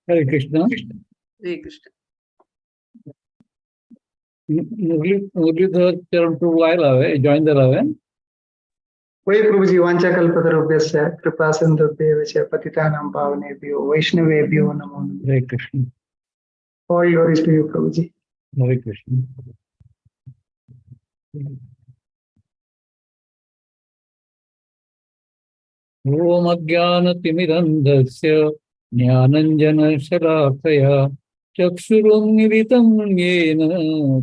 हरे कृष्ण. हरे कृष्ण. मुरलीधर चरण प्रभु आयला हवे, जॉईन झाला हवे. वै प्रभुजी वाञ्छाकल्पतरुभ्यश्च कृपा सिन्धुभ्येव च पतितानां पावनेभ्यो वैष्णवेभ्यो नमो नमः. हरे Krishna. All glories to you, प्रभुजी. हरे कृष्ण. ओम अज्ञानतिमिरन्धस्य ज्ञानञ्जनशलाकया चक्षुरुन्मिलितं येन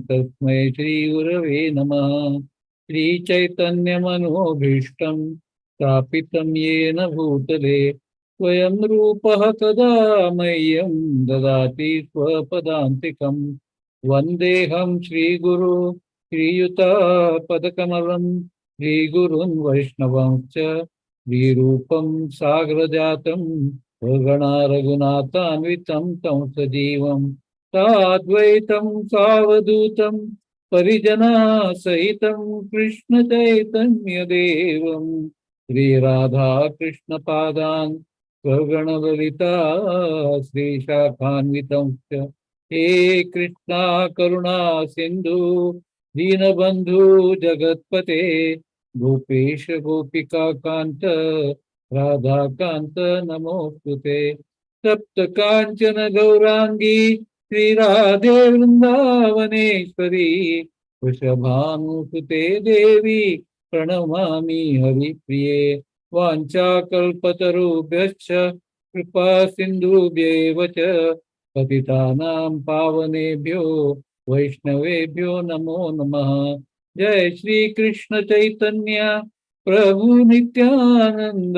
तस्मै श्रीगुरवे नमः. श्रीचैतन्यमनोभीष्टं स्थापितं येन भूतले स्वयं रूपः कदा मह्यं ददाति स्वपदान्तिकं. वन्देऽहं श्रीगुरु श्रीयुतापदकमलं श्रीगुरुन् वैष्णवंश्च विरूपं साग्रजातं स्वगणा रघुनाथान्वितं तं सजीवं साद्वैतं सावधूतं परिजनासहितं कृष्णचैतन्यदेवं श्रीराधाकृष्णपादान् स्वगणललिता श्रीशाखान्वितं च. हे कृष्णा करुणा सिन्धु दीनबन्धु जगत्पते गोपेश गोपिका कांत राधाकांत नमोस्तुते. सप्त कांचन गौरांगी श्रीराधे वृंदावनेश्वरी वृषभानुसुते देवी प्रणमामि हरिप्रिये. वाञ्छाकल्पतरुभ्यश्च कृपा सिन्धुभ्येव च पतितानां पावनेभ्यो वैष्णवेभ्यो नमो नमः. जय श्री कृष्ण चैतन्य प्रभु नित्यानंद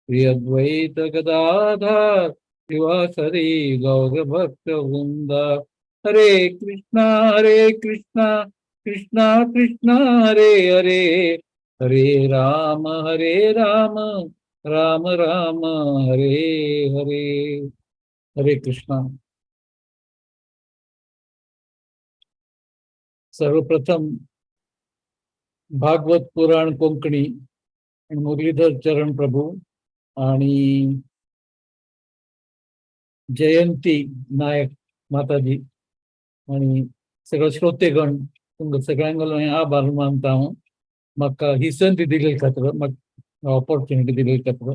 श्री अद्वैत गदाधर शिवासरि गौर भक्त वृंद. हरे कृष्णा कृष्णा कृष्णा हरे हरे हरे राम राम राम हरे हरे. हरे कृष्णा. सर्वप्रथम भागवत पुराण कोंकणी आणि मुरलीधर चरण प्रभू आणि जयंती नायक माताजी आणि सगळे श्रोतेगण तुमकां सगळ्यांक हांवें आभार मानता. हांव म्हाका ही संधी दिले खातीर, म्हाका ऑपॉर्च्युनिटी दिले खातीर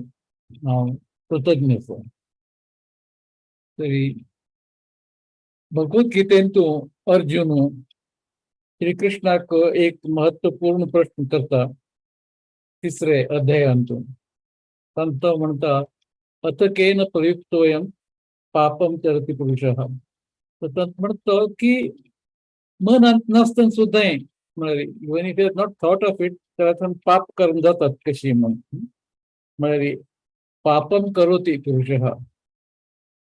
हांव कृतज्ञ आसा. तरी भगवद्गीतेंतूं अर्जुन श्री कृष्णाक एक महत्वपूर्ण प्रश्न करता. तिसरे अध्यायांतून तो म्हणता अथ केन प्रयुक्तोयम पापम चरति पुरुषः. तर म्हणतो की मनात नसताना सुद्धा even if is not thought of it तर पाप करून जातात कशी म्हळ्यार पापम करोति पुरुषः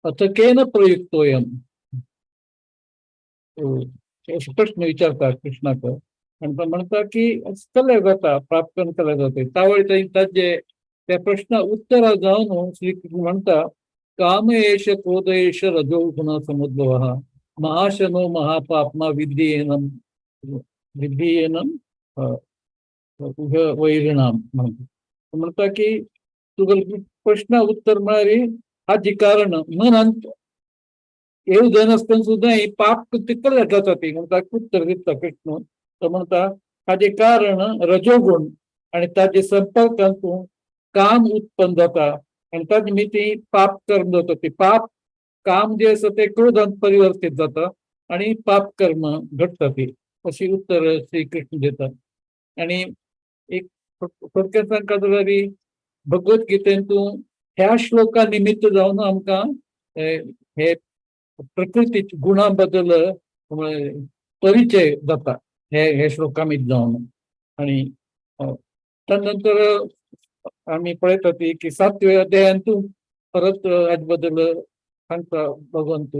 अथ केन प्रयुक्तोयम. प्रश्न विचारता कृष्णाक आणि तो म्हणता की कले जाता पाप करून कले जाते. त्यावेळी ताजे त्या प्रश्न उत्तर जावन श्रीकृष्ण म्हणता कामयेश क्रोधयेश रजोगुण समुद्भव महाशनो महापापमा विद्येनम वैरिणाम म्हणता की तुगेल प्रश्न उत्तर म्हळ्यार हाजी कारण मनांत येवजण आसतना सुद्धा ही पाप तितले जाता ती म्हणटा उत्तर दिता कृष्ण. तो म्हणता हाजे कारण रजोगुण आणि ताजे संपर्कांतून काम उत्पन्न जाता आणि ताजे मिती पाप कर्म जाता. ते पाप काम जे आसा ते क्रोधांत परिवर्तीत जाता आणि पाप कर्म घडटा ती अशी उत्तर श्री कृष्ण देतात. आणि एक थोडक्यात सांगता जाल्यार भगवद्गीतेंतून ह्या श्लोका निमित्त जावन आमकां हे प्रकृती गुणा बद्दल परिचय जाता हे श्लोकांत जावन. आणि त्यानंतर आम्ही पळयता ती की 7व्या अध्यायांतून परत हाजे बद्दल सांगता भगवंत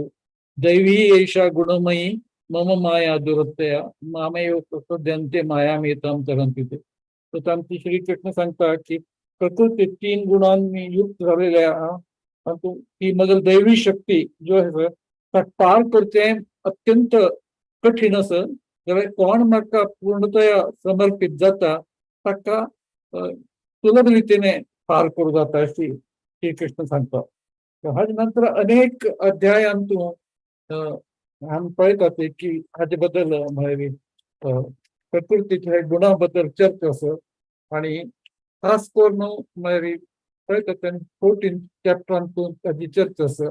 दैवी एषा गुणमयी मम माया दुरत्यया मामेव प्रसोद्यन्ते मायामेतां तरन्ति ते. तर तांची श्री कृष्ण सांगता की प्रकृती 3 गुणांनी युक्त झालेल्या ती मगर दैवी शक्ती जो आहे पार करचे अत्यंत कठीण असं. जाल्यार कोण म्हाका पूर्णतया समर्पित जाता ताका सुलभ रितीने पार करूं जाता अशी श्री कृष्ण सांगता. हाजे नंतर अनेक अध्यायांतून आम्ही पळयतात की हाजे बद्दल म्हळ्यार प्रकृतीच्या गुणाबद्दल चर्चा आसा आणि खास करून म्हळ्यार पळयतात 14 चॅप्टरांतून ताची चर्चा आसा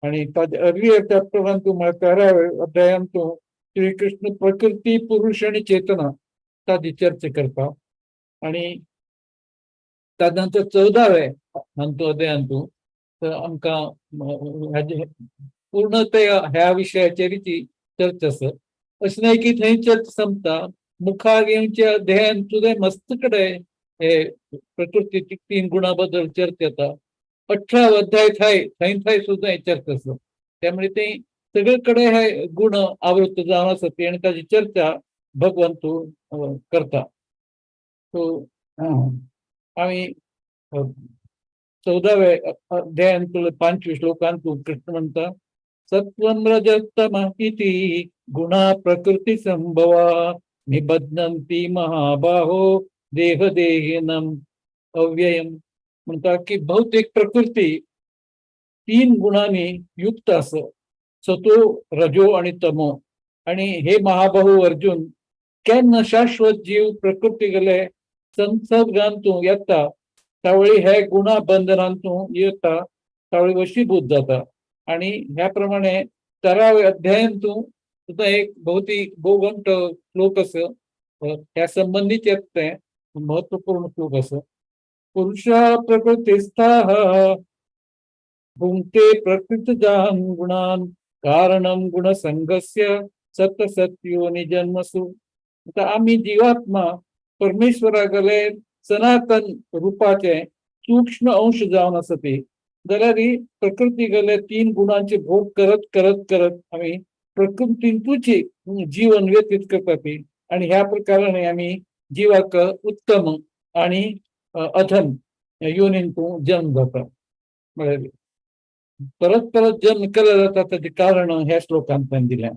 आणि ताजे अर्लियर चॅप्टरांतून म्हळ्यार 13व्या अध्यायांतून श्री कृष्ण प्रकृती पुरुष आणि चेतना ताची चर्चा करता आणि त्यानंतर 14व्या अध्यायांतून तर आमकां पूर्णतया ह्या विशयाचेर चर्चा आसा. अशें न्हय की थंय चर्चा संपता, मुखार येवच्या अध्यायान सुद्दां मस्त कडेन हे प्रकृतीची 3 गुणां बद्दल चर्चा जाता. 18 अध्याय थंय सुद्दां हे चर्चा आसा. त्यामुळे ते सगळे कडेन हे गुण आवृत्त जावन आसात आणि ताची चर्चा भगवंतू करता. सो आम्ही 14व्या अध्यायांतले 5 श्लोकांतून कृष्ण म्हणता सत्वं रजस्तम इति गुणा प्रकृती संभवा निबध्नन्ति महाबाहो देह देहिनम अव्ययम. म्हणता की भौतिक प्रकृती 3 गुणांनी युक्त आसा, सतो रजो आणि तमो. आणि हे महाबाहू अर्जुन केन्ना शाश्वत जीव प्रकृती गेले संसर्गांतून येता त्यावेळी हे गुणा बंधनांतून येता त्यावेळी वशीभूत जाता. आणि ह्या प्रमाणे 13व्या अध्यायांतून सुद्धा एक भोवगंट श्लोक आसा त्या संबंधीत ते महत्वपूर्ण श्लोक आसा. पुरुषा प्रकृतिस्थाः भुंक्ते प्रकृतिजान् गुणान् कारणं गुणसंगस्य सतसत्योनि जन्मसु. आता आम्ही जीवात्मा परमेश्वरागले सनातन रूपाचे सूक्ष्म अंश जावन आसा ती जाल्यार ही प्रकृती गेले 3 गुणांचे भोग करत करत करत आम्ही प्रकृतींतूच जीवन व्यतीत करता ती. आणि ह्या प्रकाराने आम्ही जीवाक उत्तम आणि अधम योनींतून जन्म जाता. म्हळ्यार परत परत जन्म केला जाता त्याचे कारण ह्या श्लोकांत दिल्या.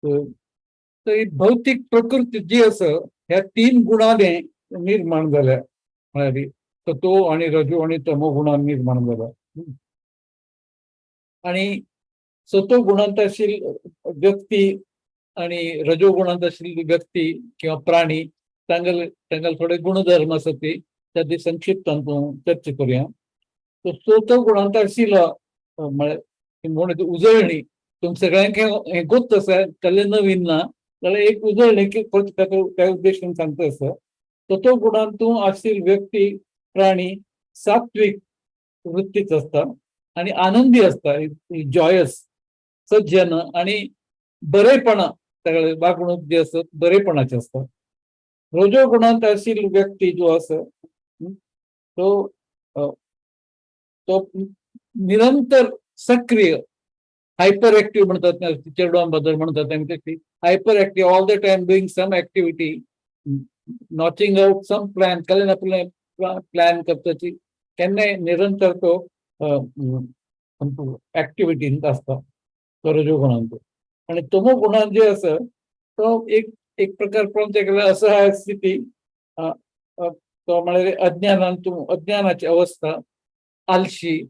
तर ही भौतिक प्रकृती जी आसा ह्या 3 गुणांनी निर्माण झाल्या. म्हळ्यार सतो आणि रजो आणि तमो गुणांनी निर्माण झाला. आणि सतो गुणांत आशिल्ली व्यक्ती आणि रजो गुणांत आशिल्ली व्यक्ती किंवा प्राणी तांगेले थोडे गुणधर्म आसा ती त्याची संक्षिप्तांतून चर्चा करूया. सतो गुणांत आशिल्लो म्हळ्यार उजळणी तुमच्या सगळ्यांक हे गोत आसा कसले नवीन ना जाल्यार एक उजळणी त्या उद्देशान सांगता आसा. सतो गुणांतून आशिल्ली व्यक्ती प्राणी सात्विक वृत्तीच असता आणि आनंदी असता, जॉयस सज्जन आणि बरेपणा सगळे वागणूक जे असत बरेपणाचे असता. रजो गुणांत आशिल्ली व्यक्ती जो आसा तो तो निरंतर सक्रिय हायपर ऍक्टिव्ह म्हणतात चेडवांबद्दल म्हणतात hyper active all the time doing some activity notching out some plan केलें आपले प्लॅन करपाची केन्नाय निरंतर तो ऍक्टिव्हिटींत असता तो रजो गुणांत. आणि तमो गुणांत जे आसा तो एक प्रकार पळोवंक गेल्यार असहाय स्थिती तो म्हळ्यार अज्ञानाची अवस्था आलशी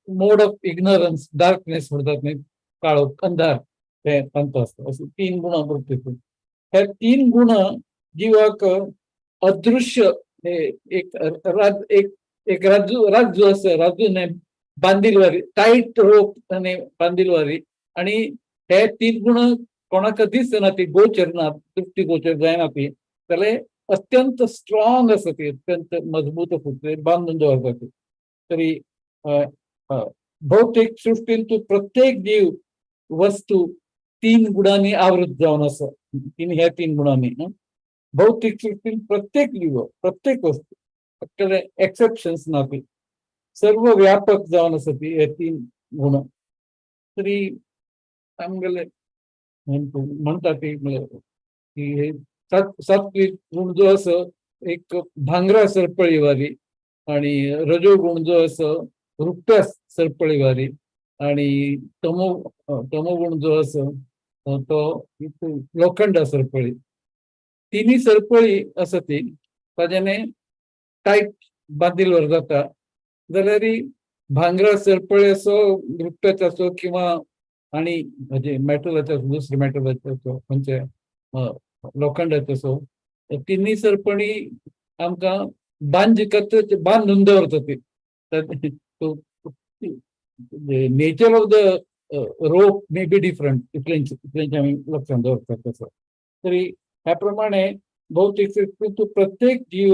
मोड ऑफ इग्नोरन्स डार्कनेस म्हणतात न्ही काळो अंधार ते तांचो आसता. अशी 3 गुणां प्रकृती. हे 3 गुण जीवाक अदृश्य एक राजू आसा राजूने बांदिलवारी टाईट रोप बांदिलवारी आणि हे 3 गुण कोणाक दिसना ती गोचर ना दृष्टी गोचर जायना ती जाल्यार अत्यंत स्ट्रॉंग आसा ती अत्यंत मजबूत आसा ती बांदून दवरता ती. तरी भौतिक सृष्टींतून प्रत्येक जीव वस्तू 3 गुणांनी आवृत जावन आसा. ह्या 3 गुणांनी भौतिक सृष्टीन प्रत्येक जीव प्रत्येक वस्तू एक्सेप्शन्स ना ती सर्व व्यापक जावन आसा ती हे 3 गुण. तरी आमगेले म्हणटा ती की हे सात्विक गुण जो आसा एक भांगरा सरपळीवारी आणि रजो गुण जो आसा रुप्या सरपळीवारी आणि तमो गुण जो आसा तो लोखंडा सरपळी. 3 सरपळी आसा ती ताजेने टायट बांदिलवर जाता जाल्यार भांगरा सरपळे असो, नृत्याचं असो, किंवा आणि म्हणजे मेटलाचं दुसरे मेटलाचं असो, म्हणजे लोखंडाचं असो, तिन्ही सरपणी आमकां बांद जिखत बांदून दवरता ती. Nature of the rope may be different, इतल्यांचे आमी लक्षांत दवरतात तसो. तरी ह्या प्रमाणे भौतिक प्रत्येक जीव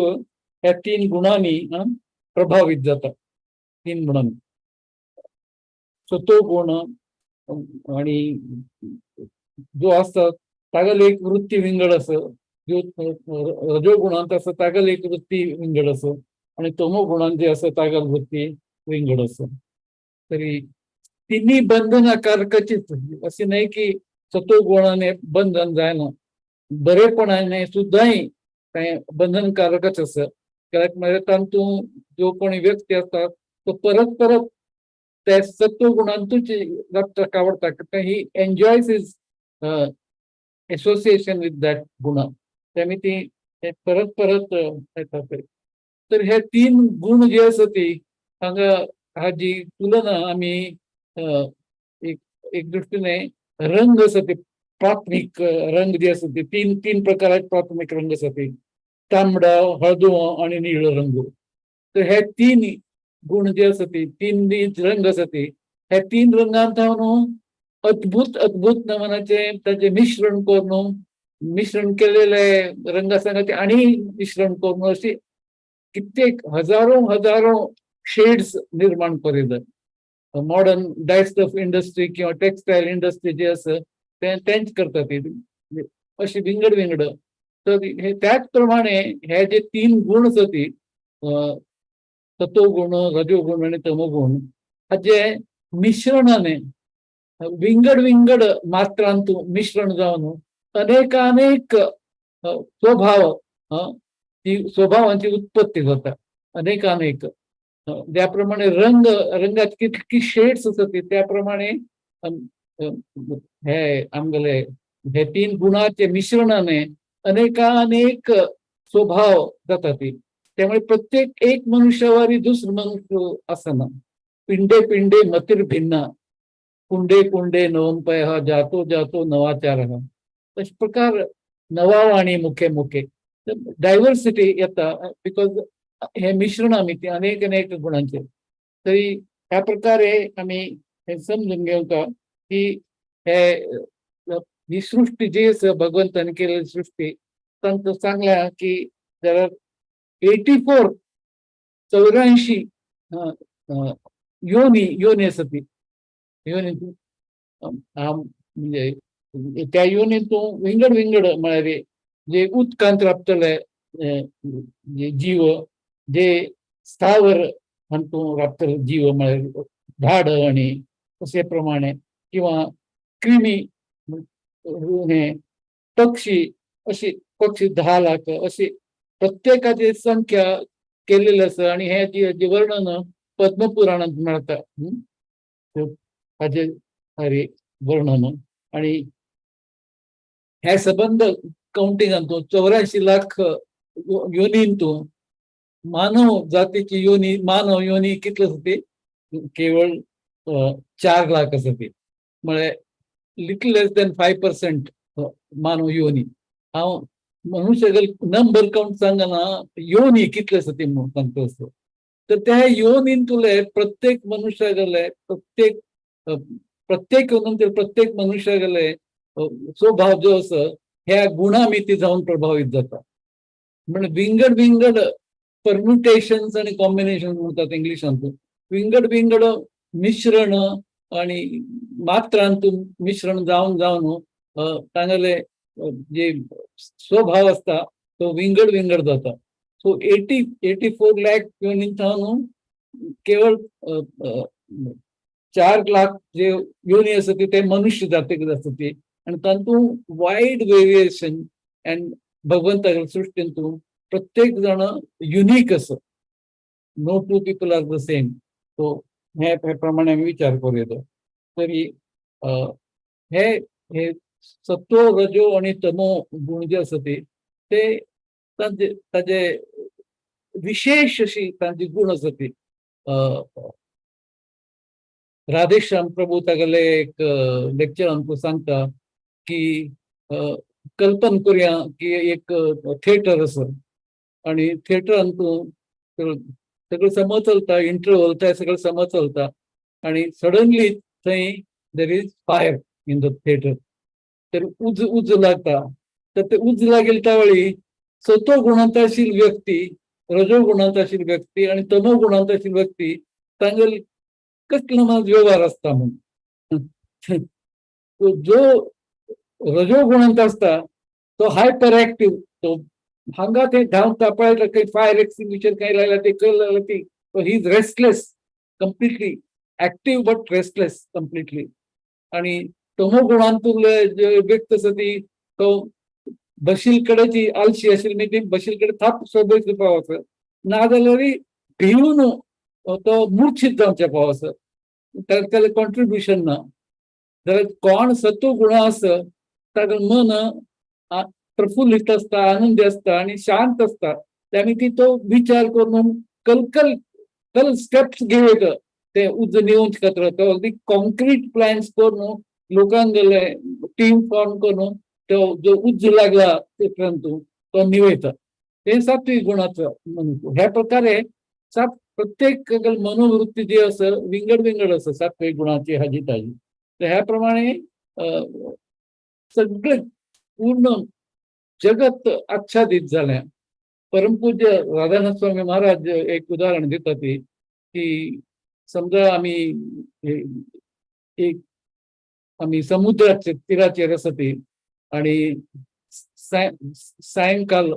ह्या तीन गुणांनी प्रभावित जाता. तीन गुणांनी सतो गुण आणि जो असता तागेलो एक वृत्ती विंगड असो, जो रजो गुणांत आसा तागेलो एक वृत्ती विंगड असो, आणि तमो गुणांत जे आसा तागेलो वृत्ती विंगड असो. तरी तिन्ही बंधनकारकचीच, असे नाही की सतो गुणाने बंधन जायना, बरेपणाने सुद्दाही काय बंधनकारकच असं. कारण म्हणजे तातूंत जो कोणी व्यक्ती असतात तो परत परत त्या सत्व गुणांतूच रक्त आवडता, he enjoys his association with that गुण, त्यामुळे ती परत परत येतात. तर हे तीन गुण जे असत ती हांगा हाजी तुलना आम्ही एक एक दृष्टीने रंग असते, प्राथमिक रंग जे असते ते तीन तीन प्रकारात प्राथमिक रंग असते, तांबडा, हळदुवो आणि निळो रंग. तर हे तीन गुण जे असते, तीन रंग असते, हे तीन रंगांत हांव अद्भुत अद्भुत नमनाचे ताचे मिश्रण करून, मिश्रण केलेले रंग संगती आणि मिश्रण करून अशी कित्येक हजारो हजारो शेड्स निर्माण करीत. मॉडर्न डायस्ट ऑफ इंडस्ट्री किंवा टेक्सटाईल इंडस्ट्री जे असं तेच करतात ते अशी विंगड विंगड. तर हे त्याचप्रमाणे हे जे तीन गुण असती, सत्वगुण, रजोगुण आणि तमोगुण, हाचे मिश्रणाने विंगड विंगड मात्रांतून मिश्रण जावन अनेकानेक स्वभाव, ती स्वभावांची उत्पत्ती जाता अनेकानेक. ज्याप्रमाणे रंग, रंगाचे कितकी शेड्स असत त्याप्रमाणे हे आमगेले हे तीन गुणाचे मिश्रणाने अनेकानेक स्वभाव जातात. त्यामुळे प्रत्येक एक मनुष्यावारी दुसरं मनुष्य असना. पिंडे पिंडे मतिर भिन्ना, कुंडे कुंडे नवंपय हा, जातो जातो नवाचार हा. तशा प्रकार नवा आणि मुखे मुखे डायव्हर्सिटी येता, बिकॉज हे मिश्रण आम्ही ते अनेक अनेक गुणांचे. तरी ह्या प्रकारे आम्ही हे समजून घेऊका की हे ही सृष्टी जी आसा भगवंतान केलेली सृष्टी तांचं सांगल्या की देर आर 84 84 योनी योनी असत. योनी म्हणजे त्या योनीतून विंगड विंगड म्हळ्यार जे उदकांत राबतले जीव, जे स्थावर हातूंत राबतले जीव म्हळ्यार झाड आणि अशे प्रमाणे, किंवा क्रिमी, हे पक्षी, अशी पक्षी 10 लाख अशी प्रत्येकाची संख्या केलेली आसा. आणि हे जे वर्णन पद्मपुराणात मेळता. हाचे सारे वर्णन आणि हे संबंध काउंटिंगांतून 84 लाख योनींतून मानव जातीची योनी, मानव योनी कितले असते, केवळ 4 लाख असते. म्हणजे लिटल लेस दॅन 5% मानव योनी. हांव मनुष्य नंबर काउंट सांगना, योनी कितले असते म्हणून सांगतो असतो. तर त्या योनींतले प्रत्येक मनुष्या गेले, प्रत्येक प्रत्येक योनींतले प्रत्येक मनुष्या गेले स्वभाव जो असो ह्या गुणामिती जाऊन प्रभावित जाता. म्हणजे विंगड विंगड परम्युटेशन्स आणि कॉम्बिनेशन म्हणतात इंग्लिशांतून. विंगड विंगड मिश्रण आणि मात्रांतून मिश्रण जाऊन जाऊन तांगेले जे स्वभाव असता तो विंगड विंगड जाता. सो 84 लाख योनींतून केवळ 4 लाख जे योनी असते ते मनुष्य जातीक असते. आणि तातूंत वायड वेरिएशन अँड भगवंताच्या सृष्टींतून प्रत्येक जण युनिक असो. No two people are the same. So हे प्रमाणे आम्ही विचार करू येतो. तरी हे हे सत्व, रजो आणि तमो गुण जे असते ते ताजे विशेष अशी तांची गुण असते. राधेश्याम प्रभू तागेले एक लेक्चर आमकां सांगता की कल्पन करूया की एक थिएटर आसा आणि थिएटरान तूं सगळं समज चलता, इंटरवल ते सगळं समज चलता आणि सडनली थंय there is fire in the theatre. तर उज लागता. तर ते उज लागेल त्यावेळी सतो गुणांत आशिल्ली व्यक्ती, रजो गुणांत आशिल्ली व्यक्ती आणि तमो गुणांत आशिल्ली व्यक्ती तांगेल कसलो मात व्यवहार असता म्हणून. जो रजो गुणांत असता तो हायपर ऍक्टिव्ह, तो हांगा ते धांवता पळयता काही फायर एक्सटिंग्विशर काही लागला ते कळलं ती he is restless completely active but restless completely. आणि तमो गुणांतुले जे व्यक्त आसा ती तो बशील आलशी आशिल्ली न्ही ती बशील कडेन थाप सोबत पावस नाजाल्यार भिवून तो मुर्छीत जावचे पावस त्याला कॉन्ट्रिब्युशन ना. जाल्यार कोण सत्व गुण आसा ताका मन प्रफुल्लित असता, आनंदी असता आणि शांत असता. त्यामुळे ती तो विचार करून कल स्टेप्स घेवत ते उज नेऊन खातीर तो अगदी कॉन्क्रीट प्लॅन्स करून लोकांगेले टीम फॉर्म करून तो जो उज लागला ते तो निवयता. हे सात्विक गुणाचं मनुष्य. ह्या प्रकारे प्रत्येक मनोवृत्ती जी आसा विंगड आसा सात्विक गुणाची हाजी ताजी. तर ह्या प्रमाणे सगळे पूर्ण जगत आच्छादित झाल्या. परमपूज्य राधानाथ स्वामी महाराज एक उदाहरण देतात की समजा आम्ही समुद्राचे तीराचेर आसत आणि सायंकाल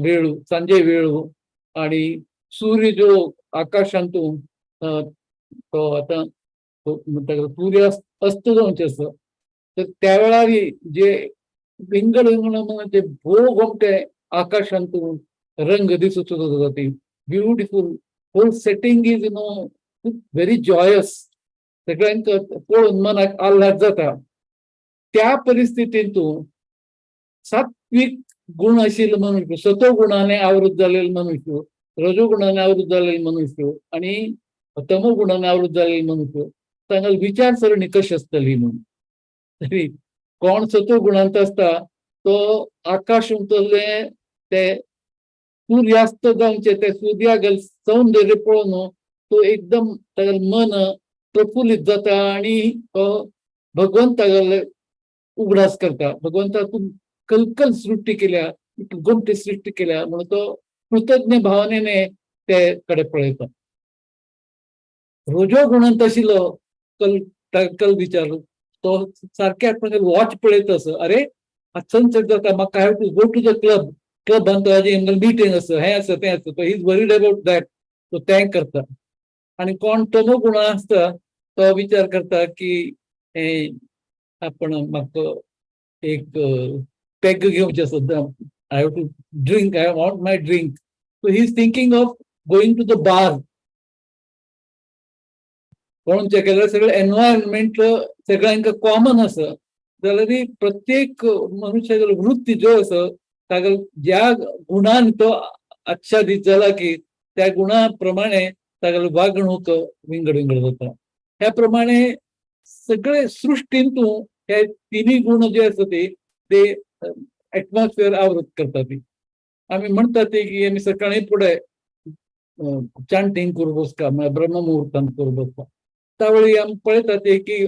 वेळू सांजे वेळू आणि सूर्य जो आकाशांतून तो आता सूर्य अस्त जावचे आसा तर त्या वेळार जे विंगड म्हणजे भोग घोमटे आकाशांतून रंग दिसूच जाता beautiful whole setting is very joyous. सगळ्यांक पळोवन मनाक आल्हाद जाता. त्या परिस्थितीतून सात्विक गुण आशिल्लो मनुष्य, सतो गुणाने आवृत झालेलो मनुष्य, रजो गुणाने आवृत झालेलो मनुष्य आणि तमो गुणाने आवृत झालेलो मनुष्य तांगेली विचारसरणी कशी आसतली म्हणून. तरी कोण सतो गुणांत असता तो आकाश उंचले ते सूर्यास्त जावचे ते सूर्यागेल सौंदर्य पळोवन तो एकदम तागेलें मन प्रफुल्लित जाता आणि तो भगवंतागेले उगडास करता. भगवंतातून कलकल सृष्टी केल्या, गोमटी सृष्टी केल्या म्हणून तो कृतज्ञ भावनेने ते कडे पळयता. रजो गुणांत आशिल्लो कल विचार तो सारख्या वॉच पळयता असो अरे सनसेट जाता म्हाका have to go to the क्लबान ताजी मिटींग आसा हें आसा तें आसा. He is worried about that. तो तें करता. आणि कोण तमो गुण आसता तो विचार करता की आपण म्हाका एक पेग घेवचें आसा, I have to drink, I want my drink. So he is thinking of going to the bar. म्हणून चेक केल्यार सगळें एनवायरमेंट सगळ्यांक कॉमन आसा जाल्यार प्रत्येक मनुष्याची वृत्ती ज्यो आसा ताका ज्या गुणान तो आच्छादीत जाला की त्या गुणा प्रमाणे तागेली वागणूक विंगड जाता. ह्या प्रमाणे सगळे सृश्टींतून हे तिन्ही गुण जे आसा ते एटमॉस्फियर आवृत करतात. आमी म्हणटात की आमी सकाळी फुडें चांटिंग करूं बसता म्हळ्यार ब्रह्ममुहूर्तांत करूं बसता त्यावेळी आमी पळयतात की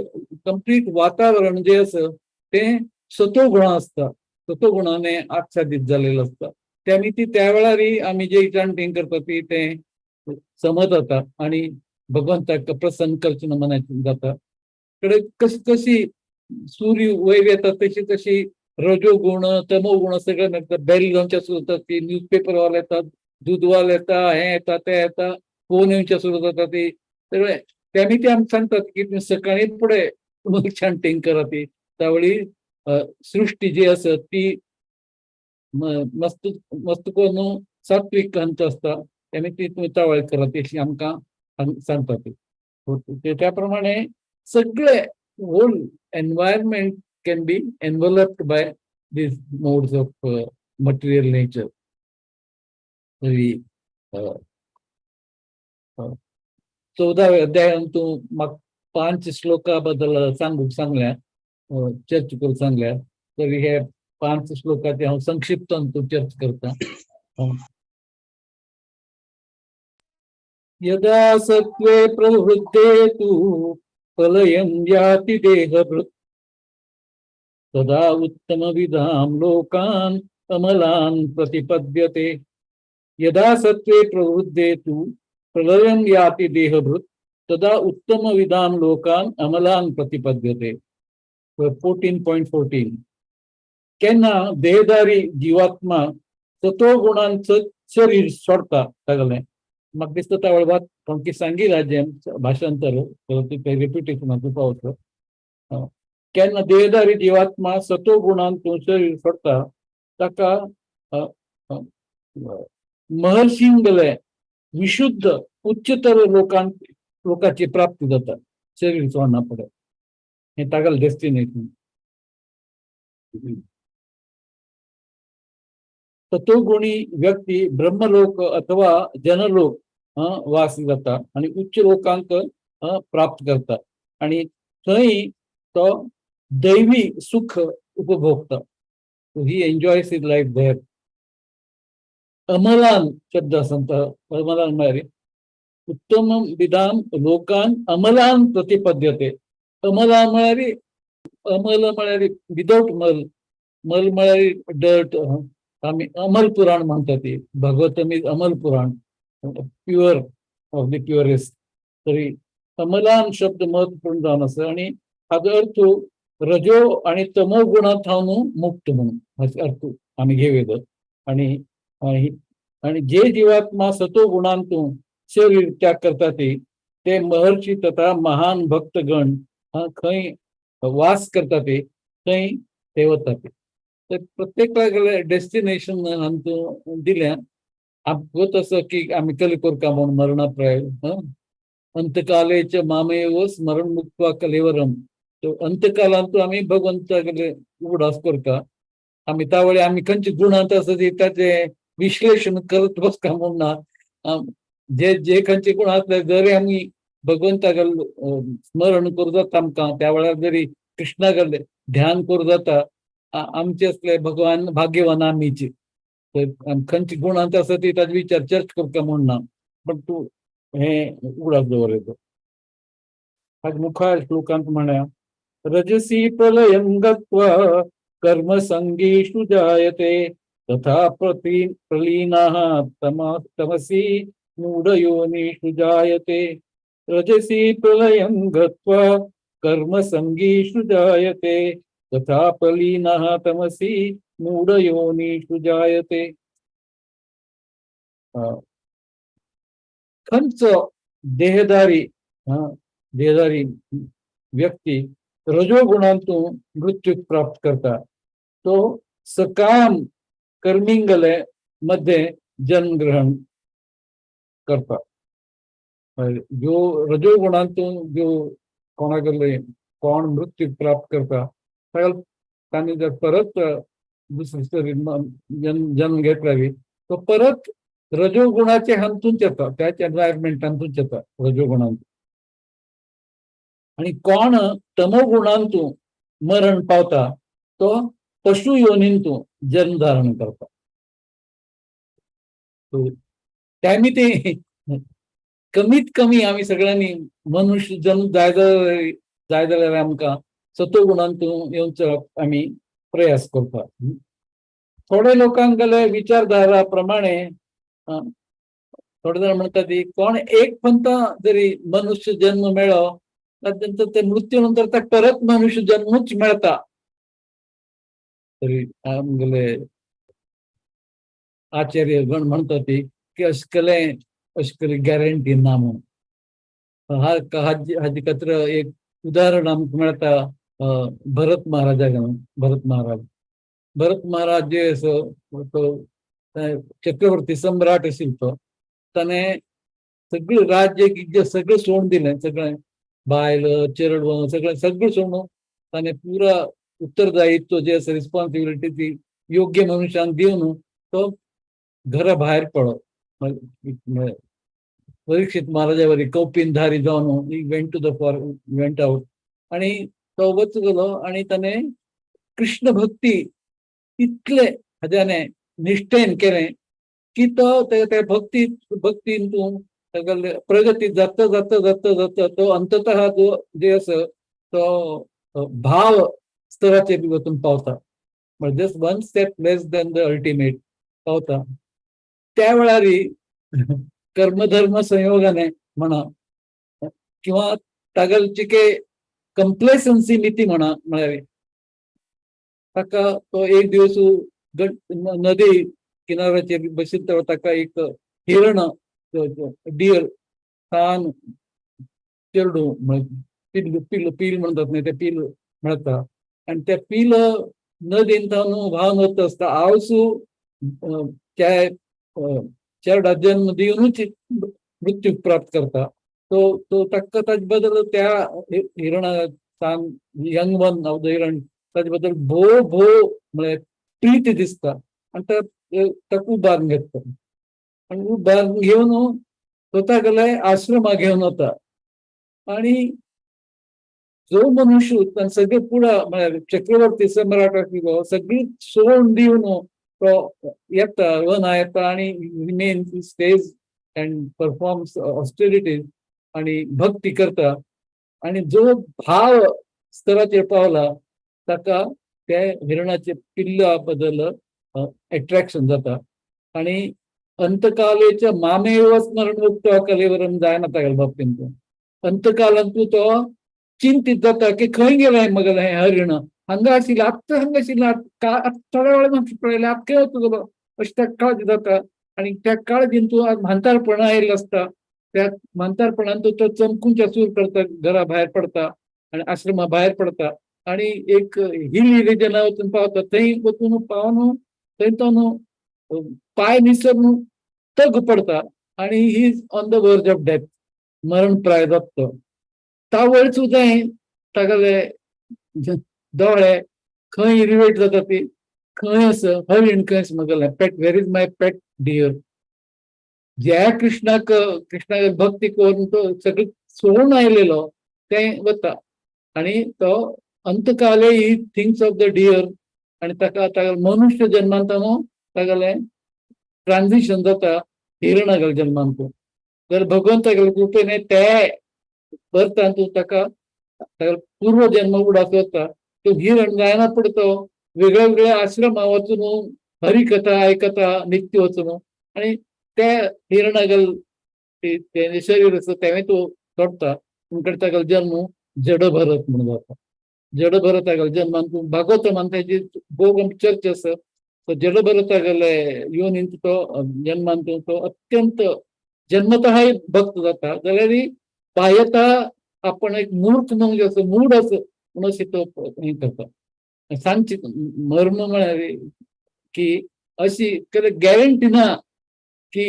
कंप्लीट वातावरण जे आसा तें सतो गुणां आसता, सतो गुणांनी आच्छादीत जालेलो आसता. त्यामुळे ती त्या वेळार आमी जे चांटिंग करता ती तें समज जाता आणि भगवंताक प्रसन्न करचें मनाची जाता. कशी कशी सूर्य वयर येता तशी तशी रजो गुण तमो गुण सगळे मेळटा. बेल जावचे सुरू जाता ती न्यूजपेपर वाले येतात, दूधवाले येता, हें येता तें येता, फोन येवचे सुरू जाता ती सगळे. त्यामुळे ते आमकां सांगतात की तुम्ही सकाळी फुडें चांटिंग करा ती त्यावेळी सृष्टी जी आसा ती मस्त मस्त करून सात्विक अंत असता त्यामुळे ती तुम्ही तावळ करा अशी आमकां सांगतात. त्या प्रमाणे सगळे whole environment can be enveloped by these modes of material nature. 14व्या अध्यायांतून 5 श्लोकाबद्दल सांगल्या चर्च करू सांगल्या तरी हे 5 श्लोकाचे हांव संक्षिप्त चर्च करता. यदा सत्त्वे प्रवृद्धे तु प्रलयं याति देहभृत् तदा उत्तमविदां लोकान् अमलान् प्रतिपद्यते. यदा सत्त्वे प्रवृद्धे तु प्रलयं याति देहभृत् तदा उत्तमविदां लोकान् अमलान् प्रतिपद्यते. 14.14 केन्ना देहधारी जीवात्मा सत्वगुणांचं शरीर सोडता तागलें म्हाका दिसता त्या वेळार कोण की सांगिला जे भाषांतर रिपिटेशन पावत केन्ना देहधारी जीवात्मा सत्वगुणांतूं शरीर सोडता ताका महर्षींगले विशुद्ध उच्चतर लोकांची प्राप्ती जाता शरीर सोडना पडे. हे तागेलें डेस्टिनेशन. सत्वगुणी व्यक्ती ब्रह्मलोक अथवा जनलोक वास जाता आणि उच्च लोकांक प्राप्त करता आणि थंय तो दैवी सुख उपभोगता. He enjoys his life there. अमलान शब्द सांगता. अमलान म्हळ्यार उत्तम विधान लोकान अमलान प्रतिपद्यते. अमला म्हळ्यार अमल म्हळ्यार विदाउट मल. मल म्हळ्यार डर्ट. आम्ही अमल पुराण म्हणतात ते. भागवतम इज अमल पुराण, प्युअर ऑफ द प्युअरेस्ट. तरी अमलान शब्द महत्वपूर्ण जावन आसा आणि हाजो अर्थ रजो आणि तमो गुणांत हांव न्हू मुक्त म्हणून हाचो अर्थ आमी घेवं. आणि जे जीवात्मा सत्व गुणांतून शरीर त्याग करता ते महर्षी तथा महान भक्तगण खंय वास करता थंय ते वता. तर प्रत्येकाक डेस्टिनेशन आमकां दिल्या. आमकां तसं की आमी कलिपुरका म्हणून मरणाप्राय अंतकालेच मामेव स्मरण मुक्त्वा कलेवरम. तो अंतकालांतू आमी भगवंताकडे उगडास करता. आमी त्या वेळी आमी खंयची गुणांत आसा ती ताचे विश्लेषण करत बसका म्हणून ना. जे खंयचे गुण आसले जरी आमी भगवंताकडे स्मरण करूं जाता आमकां त्या वेळार जरी कृष्णाकडे ध्यान करूं जाता आमचे असले भगवान भाग्यवान आमीचे. खंयची गुणांत आसा ती ताचे विचार चर्च करता म्हणून ना. पण तूं हे उगडास दवरता. हाजे मुखार श्लोकांत म्हळ्या रजसी प्रलयं गत्वा कर्मसंगीषु जायते तथा प्रलीनाः तमसि मूढयोनिषु जायते. रजसी प्रलयं गत्वा कर्मसंगीषु जायते तथा प्रलीनाः तमसि मूढयोनिषु जायते. खंयचो देहधारी व्यक्ती रजोगुणांतून मृत्यू प्राप्त करता तो सकाम कर्मिंगले मध्ये जन्म ग्रहण करता. जो रजोगुणांतून जो कोणाकडे कोण मृत्यू प्राप्त करता तांणी जर परत दुसरे जन्म घेतला तो परत रजोगुणाचे हातूंच येता. त्याच एनवायरमेंटांतूच येता रजोगुणांत. आणि कोण तमोगुणांतून मरण पावता तो पशु योनींतून जन्म धारण करता. त्यामुळे ते कमीत कमी आम्ही सगळ्यांनी मनुष्य जन्म जाय जाल्यार आमकां सत्वगुणांतून येवचो आमी प्रयास करता. थोडे लोकांगेले विचारधारा प्रमाणे थोडे जाण म्हणतात की कोण एक पंत जरी मनुष्य जन्म मेळ्ळो त्यानंतर ते मृत्यू नंतर त्या परत मनुष्य जन्मच मिळता. तरी आमगेले आचार्य गण म्हणतात की अशें केलें गॅरंटी ना म्हणून. हाजी खातीर एक उदाहरण आमकां मेळटा भरत महाराजाक. भरत महाराज जे तो चक्रवर्ती सम्राट आशिल्लो तो ताणें सगळें राज्य सगळें सोडून दिलें. सगळें बायल चेडवं सगळें सोडून ताणें पुरा उत्तरदायित्व जे आसा रिस्पॉन्सिबिलिटी ती योग्य मनशांक दिवन तो घरा भायर पडलो. परीक्षित महाराजावरी कौपिनधारी जावन went to the went out आणि तो वचलो आणि ताणे कृष्ण भक्ती इतले हाज्याने निश्ठेन केलें की तो त्या भक्तींतून प्रगती जाता जाता जाता जाता तो अंततः जो जे आसा तो भाव स्तराचेर वचून पावता. म्हणजे just one step less than the ultimate पावता. त्या वेळारी कर्मधर्म संयोगाने म्हणा किंवा तागलची के कंप्लेसन्सी मिती म्हणा म्हळ्यार ताका तो एक दिवस नदी किनाऱ्याचेर बशिल्लो ताका एक हिरण डियर तान चेडू पील म्हणतात न्ही ते पील मेळता आणि त्या पील नदीन न्हू व्हांवन वता आसता आवसू त्या चेडा जन्म दिवनूच मृत्यू प्राप्त करता. तो ताका ताजे बद्दल त्या हिरणा तान यंग वन ऑफ द हिरण ताजे बद्दल भोव म्हळ्यार प्रीती दिसता आणि ताका उबारून घेता आणि उबारून घेवन तो तागेले आश्रमा घेवन वता आणि जो मनुष्य सगळे पुढे म्हळ्यार चक्रवर्ती सम्राट आशिल्लो सगळी सोडून दिवन तो येता वना येता आणि main stage and performs austerities आणि भक्ती करता आणि जो भाव स्तराचेर पावला ताका त्या हिरणाचे पिल्ला बद्दल अट्रॅक्शन जाता आणि अंतकालेच्या मामेव स्मरण मुक्त कलेवरम जायना तागेल्या बाबतींत अंतकालांतू तो चिंतीत जाता की खंय गेलें मगेलें हें हरिण हांगा आशिल्लें आत्तां हांगा आशिल्लें थोड्या वेळा म्हाका पळयलें आतां खंय वतलो अशें ताका काळजी जाता आणि त्या काळजीन तूं म्हातारपण आयिल्लो आसता त्या म्हातारपणान तो चमकूंच्या सूर करता घरा भायर पडता आणि आश्रमा भायर पडता आणि एक हिली रिजना वचून पावता थंय वचून पावन थंय तो न्हू पाय निसरून तग पडता आणि ही इज ऑन द वर्ज ऑफ डेथ मरण प्राय जाता. तावळच जाय तागेले दोळे खंय रिवेट जाता ती खंय आसा हरीण खंय आसा म्हगेलें पेट वेर इज माय पेट डियर. ज्या कृष्णाक भक्ती करून तो सगळें सोडून आयलेलो तें वता आणि तो अंतकाले ही थिंग्स ऑफ द डियर आणि ताका मनुष्य जन्मांत न्हू तागेलें ट्रान्झिशन जाता हिरणागेल्या जन्मांत. जर भगवंतागेले कृपेन ते बर्थांतू ताका पूर्व जन्म उडाक वता तो हिरण जायना पडतो वेगळ्या वेगळ्या आश्रमा वचून हरिकथा आयकता नित्य वचून आणि त्या हिरणागेल तें शरीर आसा तें तूं सोडता म्हणटकीर तागेलो जन्म जड भरत म्हणून जाता. जड भरतागेल्या जन्मान तूं भागवतमान ताची भोव चर्चा आसा. तो जड भरतागेले योनींत तो जन्मांत तो अत्यंत जन्मतः भक्त जाता जाल्यार बाह्यता आपण एक मूर्ख म्हणजे असं मूड असं म्हणून अशी तो हे करता सांगची मर्म म्हळ्यार की अशी गॅरंटी ना की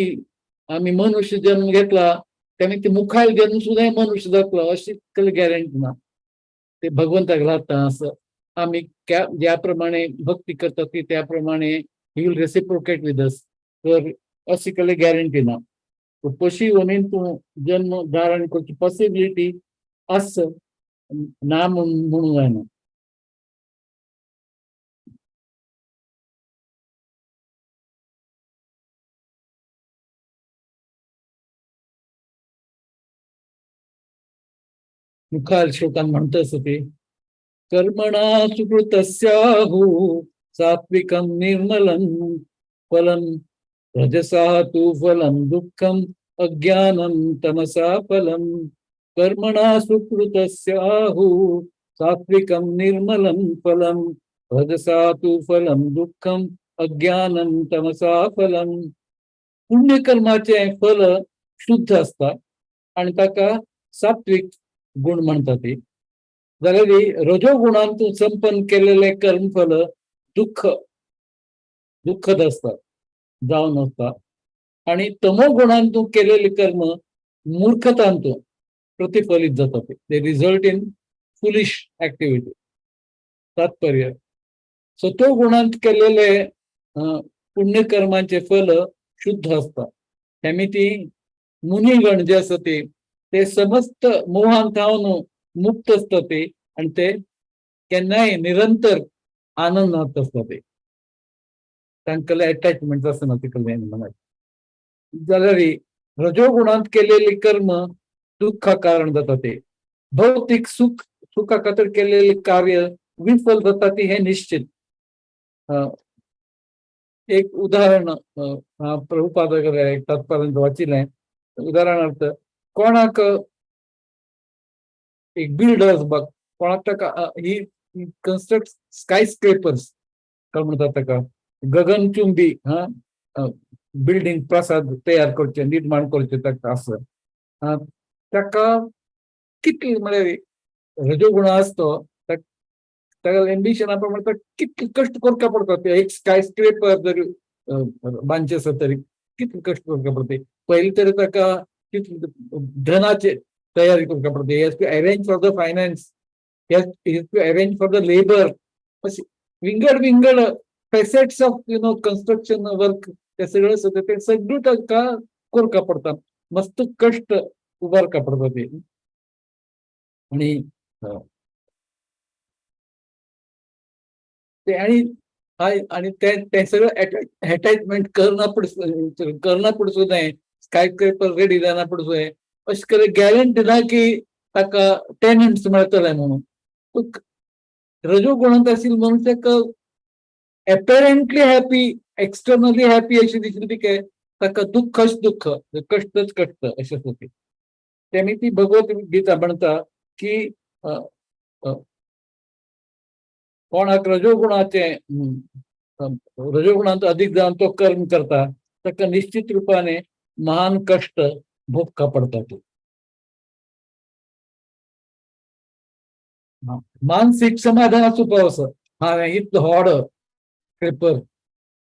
आम्ही मनुष्य जन्म घेतला त्याने ते मुखायल जन्म सुद्धा मनुष्य जातलो अशी गॅरंटी ना. ते भगवंताक लागता असं आम्ही ज्याप्रमाणे भक्ती करतात ती त्याप्रमाणे he will reciprocate with us. तर अशी गॅरंटी ना. पशी होणीन तूं जन्म धारण करची पॉसिबिलिटी आस ना म्हणूंक जायना. मुखार श्लोकान म्हणटा आसा ती कर्मणा सुकृतस्याहु सात्विकं निर्मलं फलं रजसा तु फलं दुःखम् अज्ञानं तमसा फलं. कर्मणा सुकृतस्याहु सात्विकं निर्मलं फलं रजसा तु फलं दुःखम् अज्ञानं तमसा फलं. पुण्यकर्माचे फल शुद्ध असता आणि ताका सात्विक गुण म्हणतात. ती जाल्यार रजोगुणांतून संपन्न केलेले कर्मफल दुःखद असतात जावन असता आणि तमोगुणांतून केलेले कर्म मूर्खतांतून प्रतिफलित जातात. ते रिझल्ट इन फुलिश ऍक्टिव्हिटी. तात्पर्य सत्वगुणांत केलेले पुण्यकर्मांचे फल शुद्ध असतात. त्यामुळे ती मुनिगण जे असत ते समस्त मोहान थावन मुक्त असतं ते, आणि ते केन्नाय निरंतर आनंदात असतं ते, तांकले अटॅचमेंट असना तिकडे मनात. जाल्यार रजोगुणांत केलेली कर्म दुःखा कारण जाता ते, भौतिक सुखा खातीर केलेली कार्य विफल जाता ती हे निश्चित. एक उदाहरण प्रभुपादाकडे तात्पर्यंत वाचिलें. उदाहरणार्थ कोणाक एक बिल्डर्स बघ, कोणाक ताका ही कन्स्ट्रक्ट स्काय स्क्रेपर्स काय म्हणतात ताका, गगनचुंबी बिल्डिंग प्रासाद तयार करचे, निर्माण करचे ताका असं. ताका कितले म्हळ्यार रजोगुण असतो ताका एम्बिशना प्रमाणे कितले कष्ट करचे पडतात. एक स्काय स्क्रेपर जर बांदचे आसा तरी कितले कष्ट करचे पडते. पहिले तरी ताका कितले धनाचे तयारी करचे पडते. He to arrange for the finance, he to arrange for the labour. अशी विंगड फॅसेट्स ऑफ कन्स्ट्रक्शन वर्क ते सगळं असतं ते सगळं ताका करचा पडता. मस्त कष्ट उबारका पडता ते. आणि आणि ते सगळं अटॅचमेंट करना पडसो जाय. स्काय स्क्रेपर रेडी जावना पडसो जाय. अशें करून गॅरंटी ना की ताका टेनंट्स मेळटले म्हणून. रजोगुणांत आशिल्लो मनशाक अपॅरंटली हॅपी, एक्सटर्नली हॅपी अशी दिसली ती काय, ताका दुःखच दुःख, कष्टच कष्ट अशें होते. तेमी ती भगवत गीता म्हणटा की कोणाक रजोगुणांत अधिक जावन तो कर्म करता ताका निश्चित रुपाने महान कष्ट भोगचा पडतात. मानसिक समाधानाचो पावस. हांवें इतलो व्हड पेपर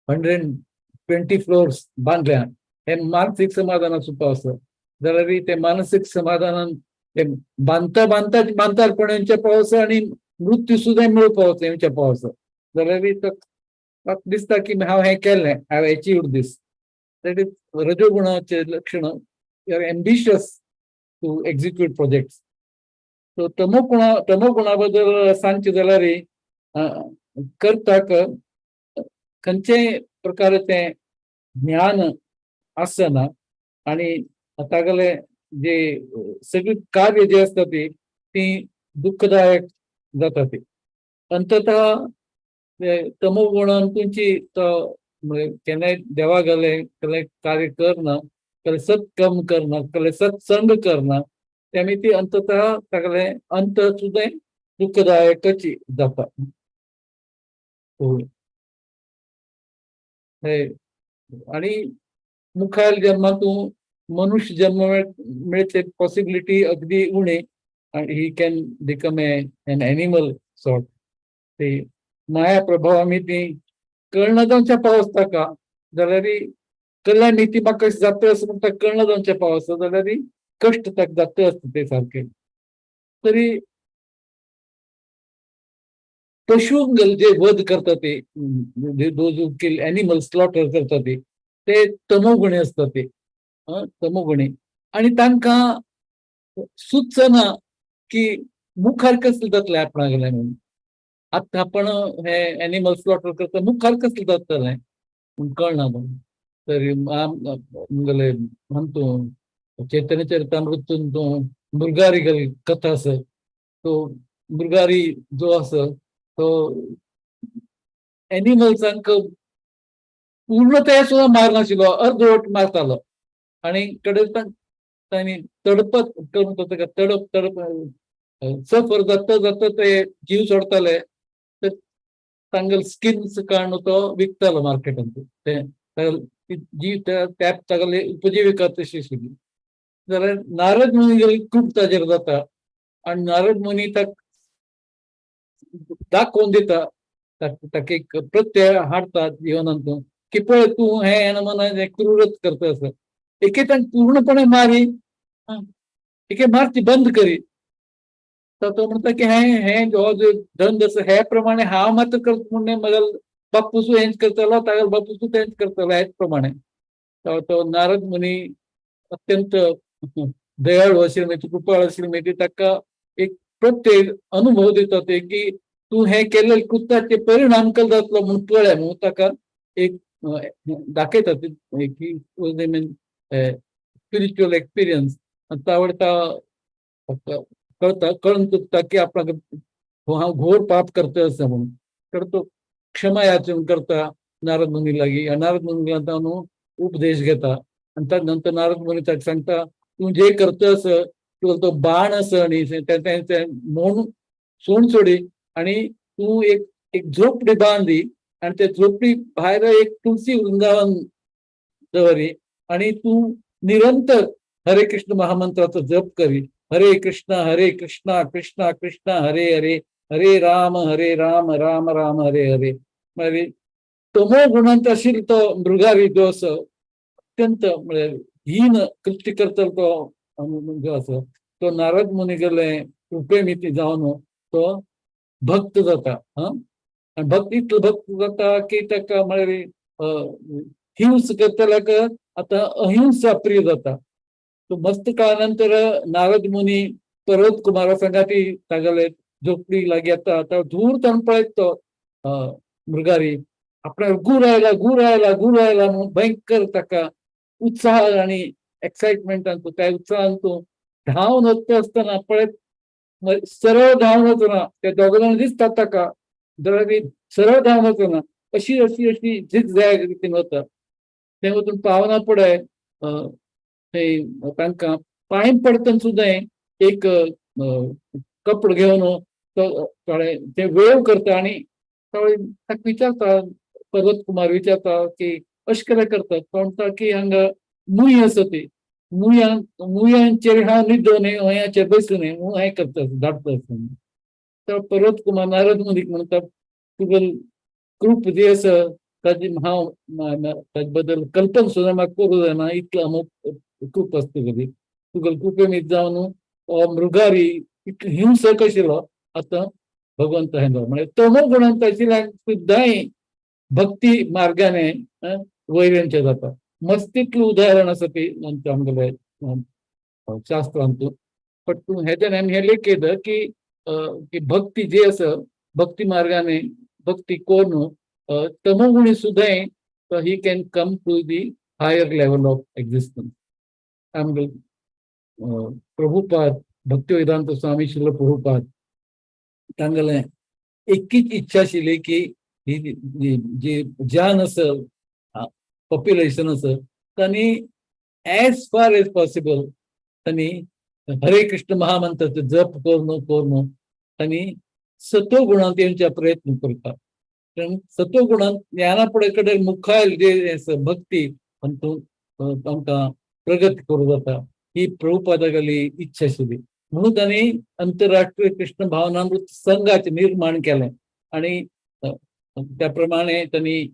120 फ्लोर्स बांदल्या, हे मानसिक समाधानाचो पावस. जाल्यार ते मानसिक समाधानान बांदतारपणाचे पावस आणि मृत्यू सुद्धा मेळपावस हेंचे पावस. जाल्यार ताका दिसता की हांव हें केलें, हांव अचीव्ड दीस. दॅट इज रजोगुणाचे लक्षण. You are ambitious to execute projects. So तमोगुणा बद्दल सांगचे जाल्यार करताक खंयचेय प्रकाराचें ज्ञान आसना, आणि तागेले जे सगळी कार्य जे असता ती दुःखदायक जाता ती. अंततः तमोगुणान तुमची केन्नाय देवा गेले कार्य करना, केले सत्कर्म करना, केले सत्संग करना, तेमी ती अंततः तागेले अंत सुद्धा दुःखदायकच जाता. आणि मुखार जन्मातून मनुष्य जन्म मिळचे पॉसिबिलिटी अगदी उणे, आणि he can become an animal sort. ते माया प्रभाव आम्ही ती कळना जावच्या पावस ताका, जाल्यार कल्याणी ती म्हाका कशी जाता असं म्हणटा कळना जावच्या पावस, जाल्यार कष्ट ताका जाता असता ते सारखे. तरी पशु जे वध करता ते, किल एनिमल स्लॉटर करता ते तमोगुणी असता ते, तमोगुणी. आणि तांकां सुचना की मुखार कसले जातले आपणागेले म्हणून. आतां आपण हे एनिमल स्लॉटर करता मुखार कसले जातले कळना म्हणून. तरी आमगेले म्हणतो चैतन्य चरितामृतून तो मृगारी कथा आसा, तो मृगारी जो आसा तो एनिमल्सांक पूर्णतया सुद्धा मारनाशिल्लो, अर्धवट मारतालो. आणि तांणी तडपत तडप सफर जाता ते जीव सोडताले, तर तांगेल स्किन्स काडून तो विकतालो मार्केटांत. तागेले उपजिविका तशी आशिल्ली. जाल्यार नारद मुनी खूब ताजेर जाता, आणि नारद मुनी ताका दाखोवन दिता, ताका एक प्रत्यय हाडता जिवनांतून की पळय तूं हे मनान क्रूरच करता असं. एके तांणी पूर्णपणे मारी, एके मारची बंद करी. तर तो म्हणता की हे जो धंद आसा हे प्रमाणे हांव मात्र करता म्हणून म्हगेल बापूसूय हेंच करतालो, तागेलो बापूसूय तेंच करतालो हेच प्रमाणे. तो नारद मुनी अत्यंत दयाळू असेल माहिती, कृपाळ असेल माहिती, ताका एक प्रत्येक अनुभव दिता ते की तू हे केलेले कृत्याचे परिणाम कल जातलो म्हणून कळ्ळें म्हणून ताका एक दाखयता की स्पिरिच्युअल एक्सपिरियन्स. आवडता कळून चुकता की आपण हा घोर पाप करतोय असं म्हणून. तर तो क्षमा याचन करता नारद मुनी लागी. नारद मुनी उपदेश घेता आणि त्यानंतर नारद मुनी ताका सांगता तू जे करतस तुला तो बाण असं आणि म्हणून सोड सोडी आणि तू एक एक झोपडी बांधी आणि त्या झोपडी बाहेर एक तुळशी वृंदावन दवरी आणि तू निरंतर हरे कृष्ण महामंत्राचा जप करी. हरे कृष्णा कृष्णा कृष्णा हरे हरे, हरे राम राम राम हरे हरे. म्हणजे तमो गुणांत असेल तो मृगारी जो असं अत्यंत म्हणजे हीन कृत्य करतल तो जो असं तो नारद मुनी गेले कृपेमिती जावन तो भक्त जाता. आणि भक्त इतलो भक्त जाता की ताका म्हणजे हिंस करतल्या आता अहिंसा प्रिय जाता. तो मस्त काळानंतर नारद मुनी पर्वत कुमारा संगाती तागेले झोपडी लागी आता दूर ताण पळयत तो मृगारी आपल्या गूर आयला म्हणून भयंकर ताका उत्साह आणि एक्साइटमेंट आणतो. त्या उत्साहान तो धावून वचता असताना पळयत सरळ धावून वचना त्या दोघांना दिसतात ताका सरळ धावून वचना अशी अशी अशी झिगझॅग रितीन वता. ते वचून पावना पुढे तांकां पांय पडतना सुद्धा एक कपड घेवन थोडे ते वेव करता आणि ताका विचारता पर्वत कुमार विचारता की अशें कितें करतात. तो म्हणटा की हांगा मुय आसा ती मुयांचेर हांव न्हिदो न्ही हयाचेर बसूं न्ही म्हणून हें करता धाडटा. तर पर्वत कुमार नारद मुनीक म्हणटा तुगेल कृप जी आसा ताजी हांव ताजे बद्दल कल्पना सुद्दां म्हाका करूं जायना इतलो अमूक खूप असते कधी तुगेल कृपेन जावन मृगारी इतलो हिंसक आशिल्लो आता भगवंत हे म्हणजे तमो गुणांत आशिल्ल्यान सुद्दांय भक्ती मार्गाने वैऱ्यांचे जाता. मस्तितलं उदाहरण आसा ती आमगेले शास्त्रांतून. पण तू हेच्यान हे लेखयत की भक्ती जी आसा भक्ती मार्गाने भक्ती कोण तमोगुणी सुद्दां he can come to the higher level of existence. आमगे प्रभुपाद भक्तिवेदांत स्वामी श्रील प्रभुपाद तांगेलें एकच इच्छा आशिल्ली की ही जी जान आसा पॉप्युलेशन आसा तांणी एज फार एज पॉसिबल तांणी हरे कृष्ण महामंत्राचो जप करून तांणी सत्व गुणांत येवचे प्रयत्न करता. सत्व गुणांत ज्ञाना कडेन मुखायल जे भक्ती तांकां प्रगती करूं जाता ही प्रभुपादागेली इच्छा आशिल्ली. म्हणून तांणी आंतरराष्ट्रीय कृष्ण भावनामृत संघाचे निर्माण केलें आणि त्या प्रमाणे तांणी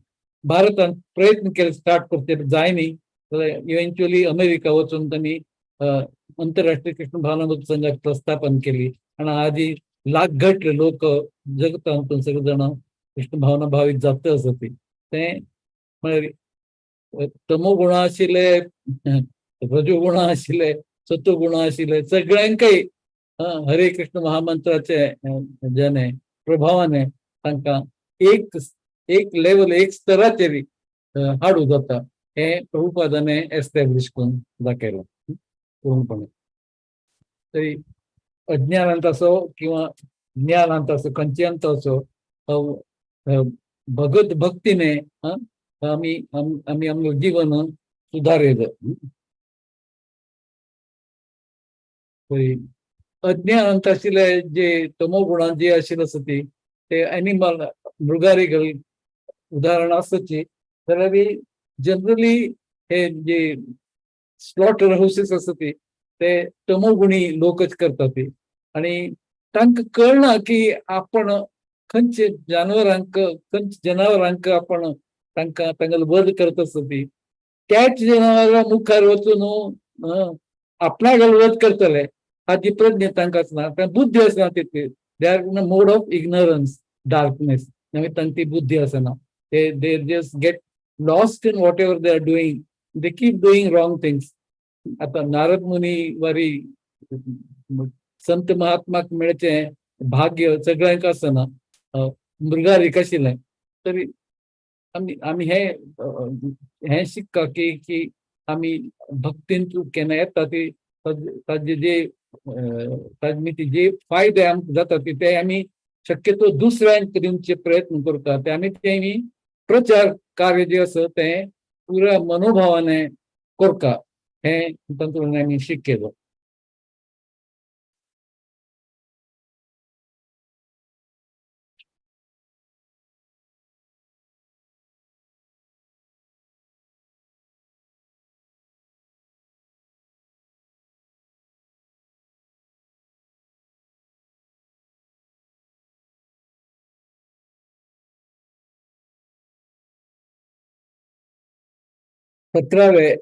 भारतांत प्रयत्न केले स्टार्ट करचे जायनी जाल्यार इव्हेंच्युअली अमेरिका वचून तांणी आंतरराष्ट्रीय कृष्ण भावनामृत संघाची प्रस्थापन केली आणि आजी लाखगट लोक जगतांतून सगळे जण कृष्ण भावना भावीत जाता आसा ती ते तमो गुण आशिल्ले रजोगुण आशिल्ले सत्वगुण आशिल्ले सगळ्यांकय हरे कृष्ण महामंत्राचे जेणे प्रभावाने तांकां एक लेवल एक स्तराचेर हाडूं जाता हे प्रभुपादाने एस्टॅब्लिश करून दाखयलां पूर्णपणे. तरी अज्ञानांत असो किंवा ज्ञानांत असो खंयच्यांत असो भगत भक्तीने आम्ही आमचें जीवन सुदारयत. अज्ञानांत आशिल्ले जे तमो गुणां जी आशिल्ली आसा ती ते एनिमल मृगारी उदाहरण आसची जाल्यार जनरली हे जे स्लॉटर हाऊसेस आसा ती ते तमोगुणी लोकच करता ती आणि तांकां कळना की आपण खंयचे जनावरांक आपण तांगेलो वध करता आसा ती त्याच जनावरां मुखार वचून आपणागेलो वध करतले हाची प्रज्ञा तांकां आसना बुद्धी आसना तितली. They are in a mode of ignorance darkness तांची बुद्धी आसना. they just get lost in whatever they are doing. They keep doing wrong things आता नारद मुनी वारी संत महात्माक मिळचे भाग्य सगळ्यांक असना मृगारी कशिलें तरी आम्ही आम्ही हे शिकता की आम्ही भक्तीन केन्ना येता ती ताजे जे ताजे जे फायदे आमकां जाता ते आम्ही शक्यतो दुसऱ्यांक दिवचे प्रयत्न करता ते आम्ही प्रचार कार्य जे आसा ते पुऱ्या मनोभावाने करता हे तातूंतल्यान आमी शिकलो. सतरावे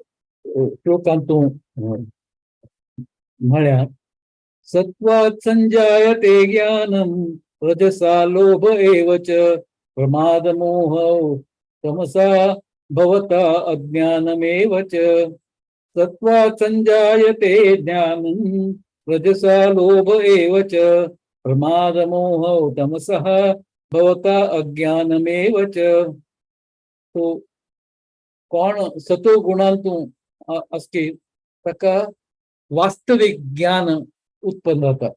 श्लोकांतून म्हळ्यार सत्वात् संजायते ज्ञानम रजसा लोभ एव च प्रमादमोहौ तमसा भवता अज्ञानमेव च. सत्वात् संजायते ज्ञानम रजसा लोभ एव च प्रमादमोहौ तमसः भवता अज्ञानमेव च. तो कोण सतो गुणांतून असकी ताका वास्तविक ज्ञान उत्पन्न जाता.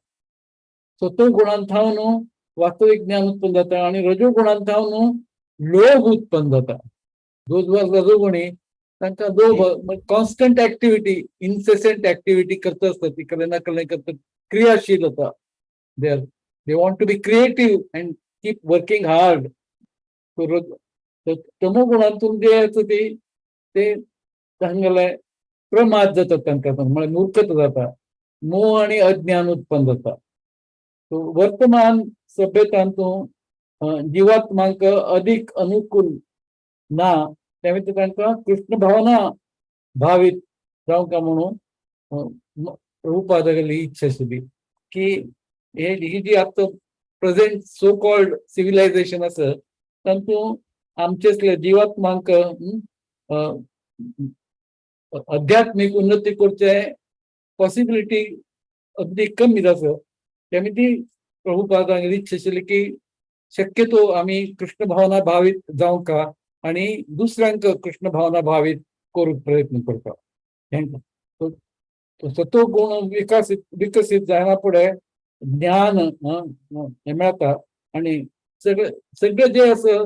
सतो गुणांत न्हू वास्तविक ज्ञान उत्पन्न जाता आणि रजो गुणांत न्हू लोभ उत्पन्न जाता. रजोगुणी तांकां लोभ कॉन्स्टंट ऍक्टिव्हिटी इनसेसंट ऍक्टिव्हिटी करता असता ती कसलें ना कसलें करता क्रियाशील जाता. They want to be creative and keep working hard. तमो गुणांतून जे आसा ते तांगेले प्रमाद जाता तांकां म्हणजे मूर्खता जाता मोह आणि अज्ञान उत्पन्न जाता. वर्तमान सभ्यतांतून जिवात्मांक अधिक अनुकूल ना त्यामुळे तांकां कृष्ण भावना भावीत जावंक म्हणून प्रभुपादागेली इच्छा आशिल्ली की ही जी आतां प्रेझेंट सो कॉल्ड सिव्हिलायझेशन आसा तातूंत आमचे जिवात्मांक आध्यात्मिक उन्नती करचे पॉसिबिलिटी अगदी कमी आसा. त्यामुळे ती प्रभुपादांगेली इच्छा आशिल्ली की शक्यतो आम्ही कृष्ण भावना भावीत जावंका आणि दुसऱ्यांक कृष्ण भावना भावीत करूंक प्रयत्न करता. सतो गुण विकसित जायना फुडें ज्ञान हे मेळटा आणि सगळें जे आसा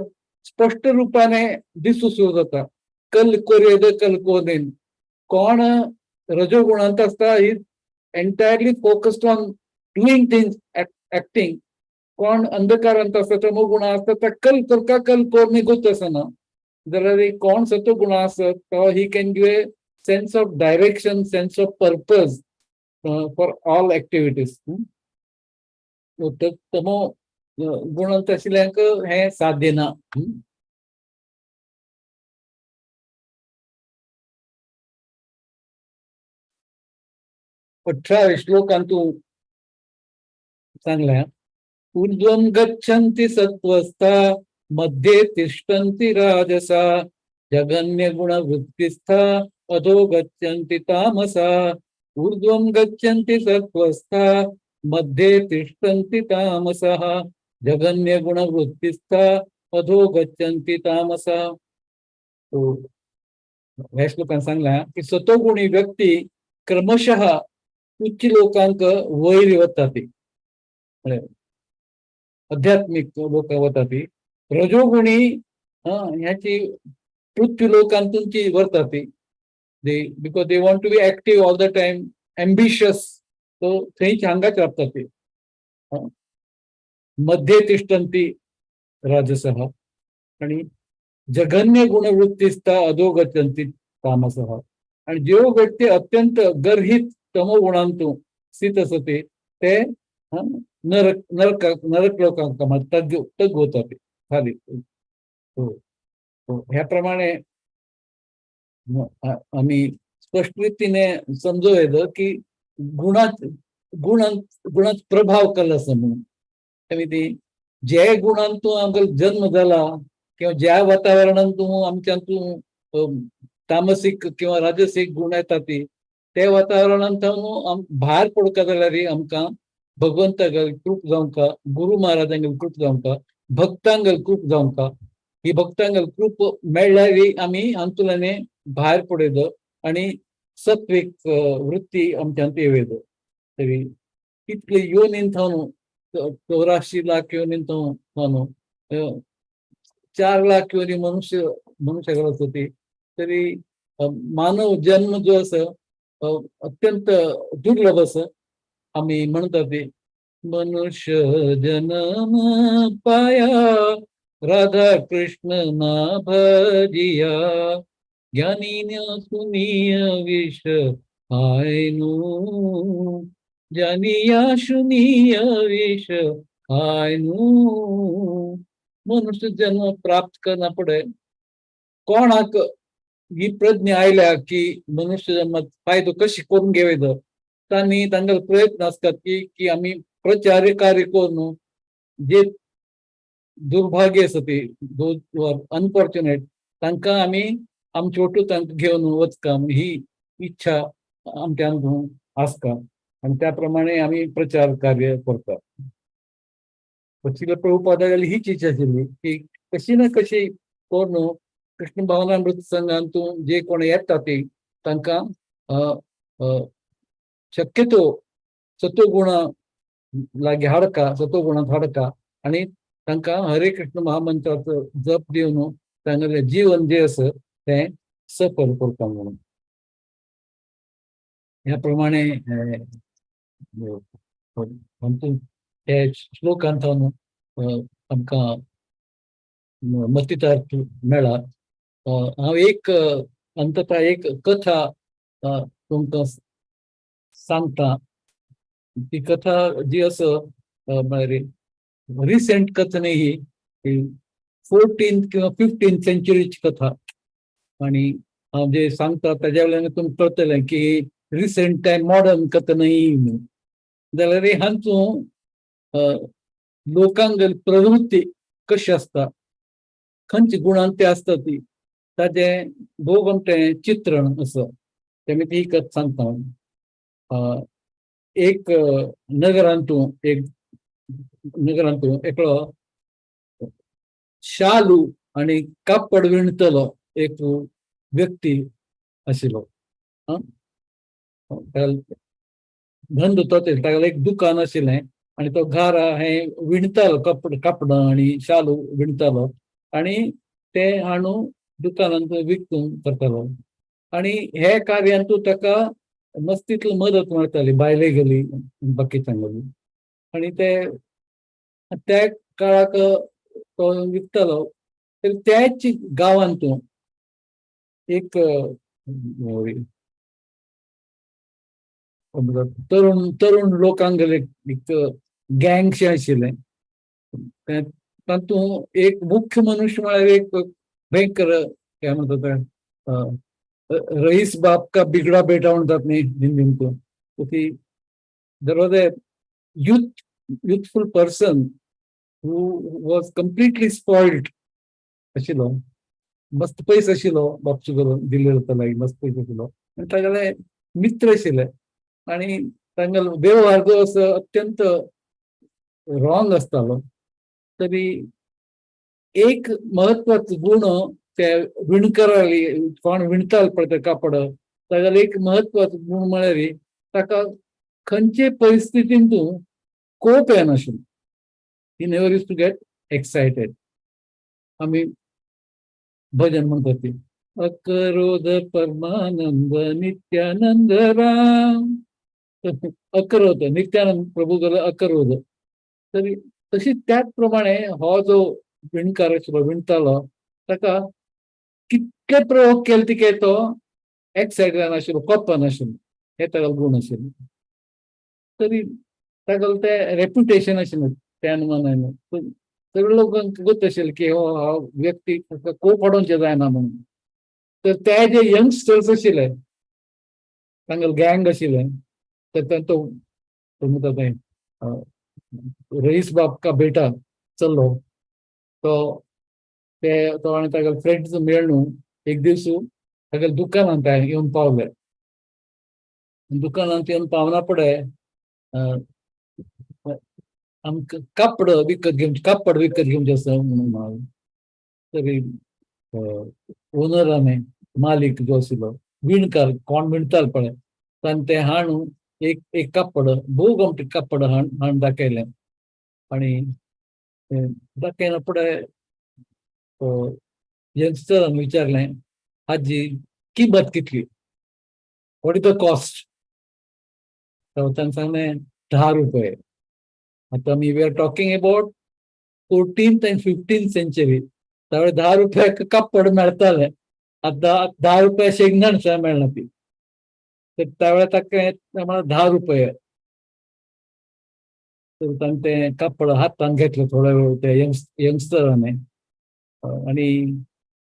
स्पष्ट रूपाने दिसू सुरू जाता. कल कोरेद कल कोदेन. कोण रजोगुणांत असता he entirely focused on doing things acting. कोण अंधकारांत असता तमो गुणा असता तर कल करता कल कोर निघूच असना. जाल्यार कोण सतो गुणा असत तो he can give a sense of direction sense of purpose for all activities. तमो गुणांत आशिल्ल्यांक हे साध्य ना. 18 श्लोकांतून सांगल्या ऊर्ध्वं गच्छन्ति सत्त्वस्था मध्ये तिष्ठन्ति राजसा जगन्य गुणवृत्तिस्था अधो गच्छन्ति तामसा. ऊर्ध्वं गच्छन्ति सत्त्वस्था मध्ये तिष्ठन्ति तामसः जगन्य गुणवृत्तिस्था अधो गच्छन्ति तामसा. ह्या श्लोकान सांगला की सतोगुणी व्यक्ती क्रमशः उच्च लोकांक वयर वता ती आध्यात्मिक लोक वता ती. रजोगुणी ह्याची पृथ्वी लोकांतूनची वरता ती. Because they want to be active all the time ambitious. तो थंयच हांगाच राबता ती. मध्ये तिष्ठन्ति राजसः आणि जघन्य गुणवृत्तीस्था अधो गच्छन्ति तामसः. आणि ज्यो व्यक्ती अत्यंत गर्हित तमो गुणांतून स्थित असते ते नरक लोकांका तग होतात खाली. ह्या प्रमाणे आम्ही स्पष्ट रीतीने समजू येतो की गुणांत प्रभाव केला आसा म्हणून. त्यामुळे जे गुणांतून आमकां जन्म जाला किंवा ज्या वातावरणांतून आमच्यांतून तामसीक किंवा राजसीक गुण येता ती ते वातावरणांत भायर पडूंक जाल्यार आमकां भगवंतागेर कृप जावंका, गुरु महाराजांगेर कृप जावंका, भक्तांगेर कृप जावंका. ही भक्तांगेर कृप मेळ्ळ्यार आमी हातूंतल्यान भायर पडयत आनी सत्वीक वृत्ती आमच्यांत येवयत. तरी कितले योनींत हांव 84 लाख योनींत हांव 4 लाख योनी मनुष्य होती. तरी मानव जन्म जो आसा अत्यंत दुर्लभ आसा. आम्ही म्हणतात ते मनुष्य जन्म पाया राधा कृष्ण ना भजिया ज्ञानीन्या सुनीय विष आयनु जानिया सुनीय विष आयनु. मनुष्य जन्म प्राप्त करना पडे कोणाक ही प्रज्ञा आयल्या की मनुष्य जन्मात फायदो कशी करून घेवयचो. तांणी तांगेले प्रयत्न असतात की आम्ही प्रचार कार्य करून जे दुर्भाग्य आसा ती अनफॉर्च्युनेट तांकां आमी आमचे वाटू तांकां घेवन वचका ही इच्छा आमच्यान आसता आनी त्या प्रमाणे आमी प्रचार कार्य करता. प्रभुपादागेली हीच इच्छा आशिल्ली की कशी ना कशी करून कृष्ण भावनामृत संघांतून जे कोण येता ते तांकां शक्यतो सत्वगुणा लागी हाडका, सत्वगुणांत हाडका आनी तांकां हरे कृष्ण महामंत्राचो जप दिवन तांगेलें जीवन जे आसा तें सफल करता म्हणून. ह्या प्रमाणे हे श्लोकांत आमकां मतितार्थ मेळ्ळा. हांव एक अंततः एक कथा तुमकां सांगता. ती कथा जी आसा म्हळ्यार रिसेंट कथा न्ही, ही 14th किंवा 15th सेंचुरीची कथा. आणि हांव जे सांगता ताज्या वयल्यान तुमकां कळटलें की रिसेंट काय मॉडर्न कथा न्ही. जाल्यार हांचो लोकांगेली प्रवृत्ती कशी आसता, खंयची गुणां ती आसता ती ताजे भोवगमटें चित्रण आसा. तेमी ती कथा सांगता. एक नगरांतून एकलो शालू आणि कापड विणतलो एक व्यक्ती आशिल्लो. धंदो तो तागेलें एक दुकान आशिल्लें आनी तो घरा हे विणतालो कापडां आणि शालू विणतालो आनी ते हाडून दुकानांत विकूंक करतालो. आनी हे कार्यांतून ताका मस्तींतलो मदत मेळटाली बायलेगेली बाकीच्यांगेली. आनी त्या काळाक तो विकतालो. तर त्याच गांवांतून एक तरुण लोकांगेले एक गँगशे आशिल्लें. तातूंत एक मुख्य मनुष्य म्हळ्यार एक भयंकर काय म्हणटा रईस बाप का बिगडा बेटा म्हणटात न्ही हिंदींतून. There was a youthful person who was completely spoiled आशिल्लो. मस्त पयस आशिल्लो, बापचे करून दिल्लेलो लागीं मस्त पयस आशिल्लो आनी तागेले मित्र आशिल्ले आनी तांगेलो वेव्हार जो आसा अत्यंत रॉंग आसतालो. तरी एक महत्वाचो गुण त्या विणकराली कोण विणतालो पळय ते कापड तागेलो एक महत्वाचो गुण म्हळ्यार ताका खंयचे परिस्थितींत कोप येनाशिल्लो. He never use to get excited. आमी भजन म्हणतात ती अकरोध परमानंद नित्यानंद राम. अकरोध नित्यानंद प्रभू गेलो अकरोध. तरी तशी त्याच प्रमाणे हो जो विणकार आशिल्लो विणतालो ताका कितले प्रयोग केले तिके तो एक्सायटेड नाशिल्लो, कोप्पा नाशिल्लो. हे तागेलो गुण आशिल्लो. तरी तागेलो ते रेप्युटेशन आशिल्लें त्या मनान सगळे लोकांक गोत आशिल्ले की हो व्यक्ती कोप हाडोवचें जायना म्हणून. तर ते जे यंगस्टर्स आशिल्ले तांगेलो गँग आशिल्लें तर तो म्हणटा तें रईस बाप का बेटा चल्लो तो आनी तागेले फ्रेंड्स मेळून एक दीस तागेले दुकानांत येवन पावले. दुकानात येऊन पावना पडे आमकां कापड विकत घेवचे आसा म्हणून हांव तरी ओनराने मालीक जो आशिल्लो विणकार कोण विणतालो पळय ताणें तें हाडून एक कापड भोव गमतीक कापड हाडून दाखयलें आनी दाखयना फुडें यंगस्टरान विचारलें हाजी किंमत कितली, वॉट इज द कॉस्ट. ताणें सांगलें 10 रुपये. आता we are talking about 14th and 15th century. त्यावेळेस 10 रुपयाक कापड मेळटालें. आता 10 रुपया शेंगदाण सुद्दां मेळना ती. तर त्यावेळेस ताका 10 रुपये. तर ताणें तें कापड हातान घेतलें थोड्या वेळ त्या यंगस्टरांनी आनी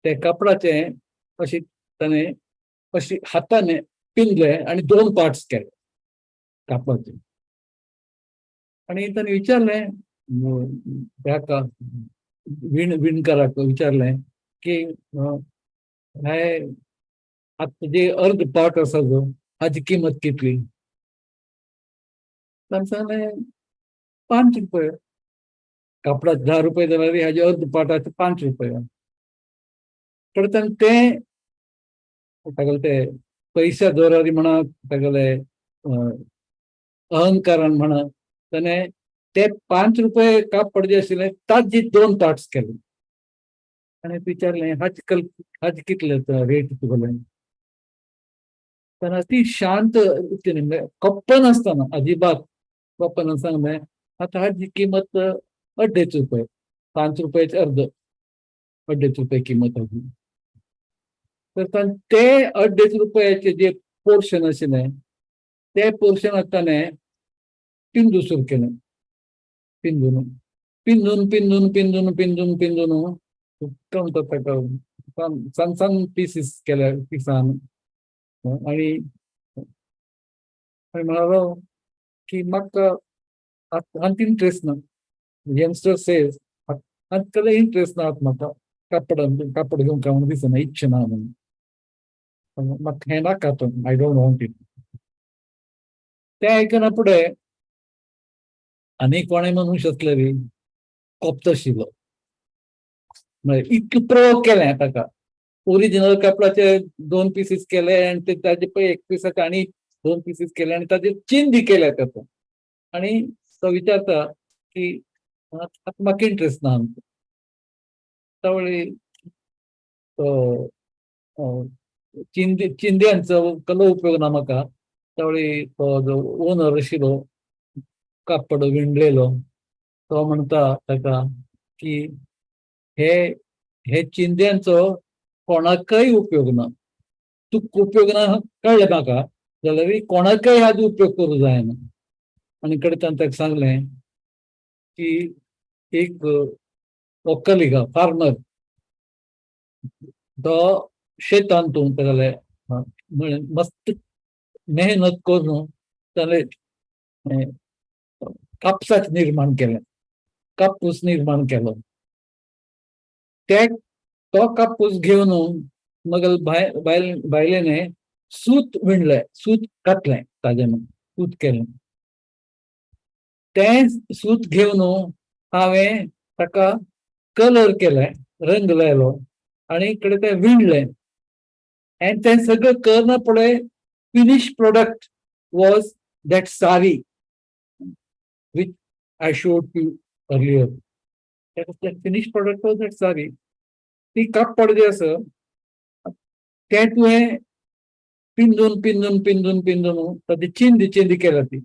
त्या कापडाचें अशी ताणें अशी हातान पिंजलें आनी 2 पार्ट्स केले कापडाचे. आनी ताणें विचारलें हाका विणकाराक विचारलें की आतां जे अर्द पार्ट आसा जो हाजी किंमत कितली. ताणें सांगलें 5 रुपये. कापडाचे 10 रुपये जाल्यार हाजे अर्द पार्टाचे 5 रुपये. तर ताणें तें तागेलें तें पयशा जोरारी म्हणा तागेलें अहंकारान म्हणा ताणें ते 5 रुपये कापड जे आशिल्लें ताजे 2 पार्ट्स केले. ताणें विचारलें हाजे कितले रेट तुगेलें. ताणें ती शांत रितीन कप्प नासतना अजिबात कप्प सांगलें आतां हाजी किंमत 2.5 रुपये. 5 रुपयाचे अर्द 2.5 रुपये किंमत हाजी. तर ताणें ते 2.5 रुपयाचे जे पोर्शन आशिल्लें ते पोर्शनाक ताणें पिंजून केलें. पिंजून पिंजून पिंजून पिंजून पिंजून पिंजून ताका सान पीसीस केल्या पिसान आनी म्हणालो की म्हाका हांत इंट्रस्ट ना. यंगस्टर सेज हांत इंट्रस्ट ना म्हाका कापड घेवंक म्हणून दिसना इच्छा ना म्हणून. म्हाका हें नाका आय डोंट वॉन्ट इट. तें आयकना फुडें आनी कोणें मनुश्य आसलेली कोप्त आशिल्लो म्हळ्यार इतलें प्रयोग केलें ताका. ओरिजिनल कापडाचे 2 पीसीस केले आनी ताजे पळय 1 पिसाचे आनी 2 पीसीस केले आनी ताजे चिंदी केल्या तातूंत. आनी तो विचारता की आतां म्हाका इंट्रस्ट ना. तावळी तो चिंद्यांचो कसलो उपयोग ना म्हाका. तावळी तो जो ओनर आशिल्लो कापड विणलेलो तो म्हणटा ताका की हे चिंद्यांचो कोणाकय उपयोग ना. तुका उपयोग ना कळ्ळें म्हाका जाल्यार कोणाकय हाजो उपयोग करूं जायना. आनी ताणें ताका सांगलें की एक कलिगा फार्मर तो शेतांतून तागेले मस्त मेहनत करून ताणें कापसाचें निर्माण केलें. कापूस निर्माण केलो. तो कापूस घेवन बायलेने सूत विणलें. सूत कातलें ताजें सूत केलें. तें सूत घेवन हांवें ताका कलर केलें, रंग लायलो आनी तें विणलें. आनी तें सगळें करना फुडें finish product was that sari which I showed you earlier. That finished product was that sari. ती कापड जे आसा तें तुवें पिंजून पिंजून पिंजून पिंजून ताची चिंदी केल्या ती.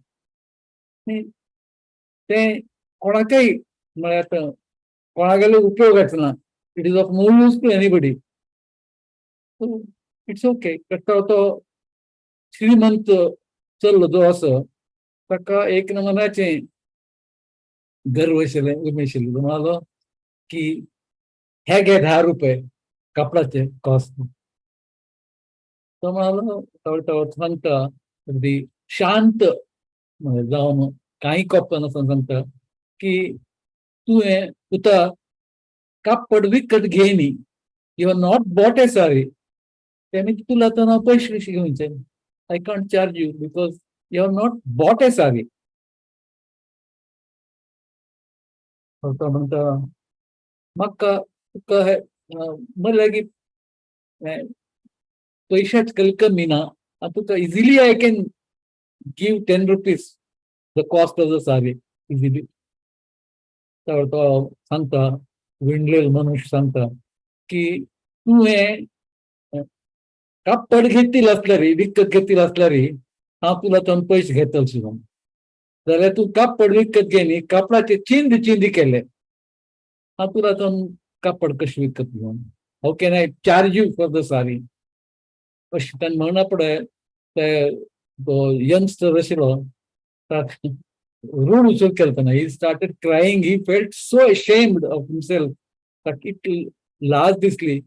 तें कोणाकय म्हळ्यार कोणागेलो उपयोगाचो ना. It is of no use to anybody. It's okay. तो श्रीमंत चल्लो जो आसा ताका एक नमुन्याचें गर्व आशिल्लें उमेशिल्लें. तो म्हणालो की हे घे 10 रुपये कापडाचे कॉस्ट. तो म्हणालो सांगता अगदी शांत जावन कांय कोप्प नासतना सांगता की तुवें उता कापड विकत घे न्ही. You are not bought a sari. तें तुला आतां पयशे कशे घेवचे. I can't charge you because you have not bought a sari. तो म्हणता म्हाका तुका म्हणलें की पैशाच कमी ना, तुका easily I can give 10 rupees the cost of the sari easily. तर तो सांगता, विणलेलो मनुष्य सांगता की तू हे कापड घेतील असल्यार विकत घेतील असल्यार हांव तुला तातूंत पयशे घेतलो शिवून. जाल्यार तू कापड विकत घे न्ही, कापडाचे चिंदी चिंदी केले, हांव तुला तातूंत कापड कशें विकत घेवन, how can I charge you for the सारी. अशें ताणें म्हणना फुडें तो यंगस्टर आशिल्लो ताका रूड उचल केलो ताणें. He started crying. He felt so ashamed of himself. ताका इतली लाज दिसली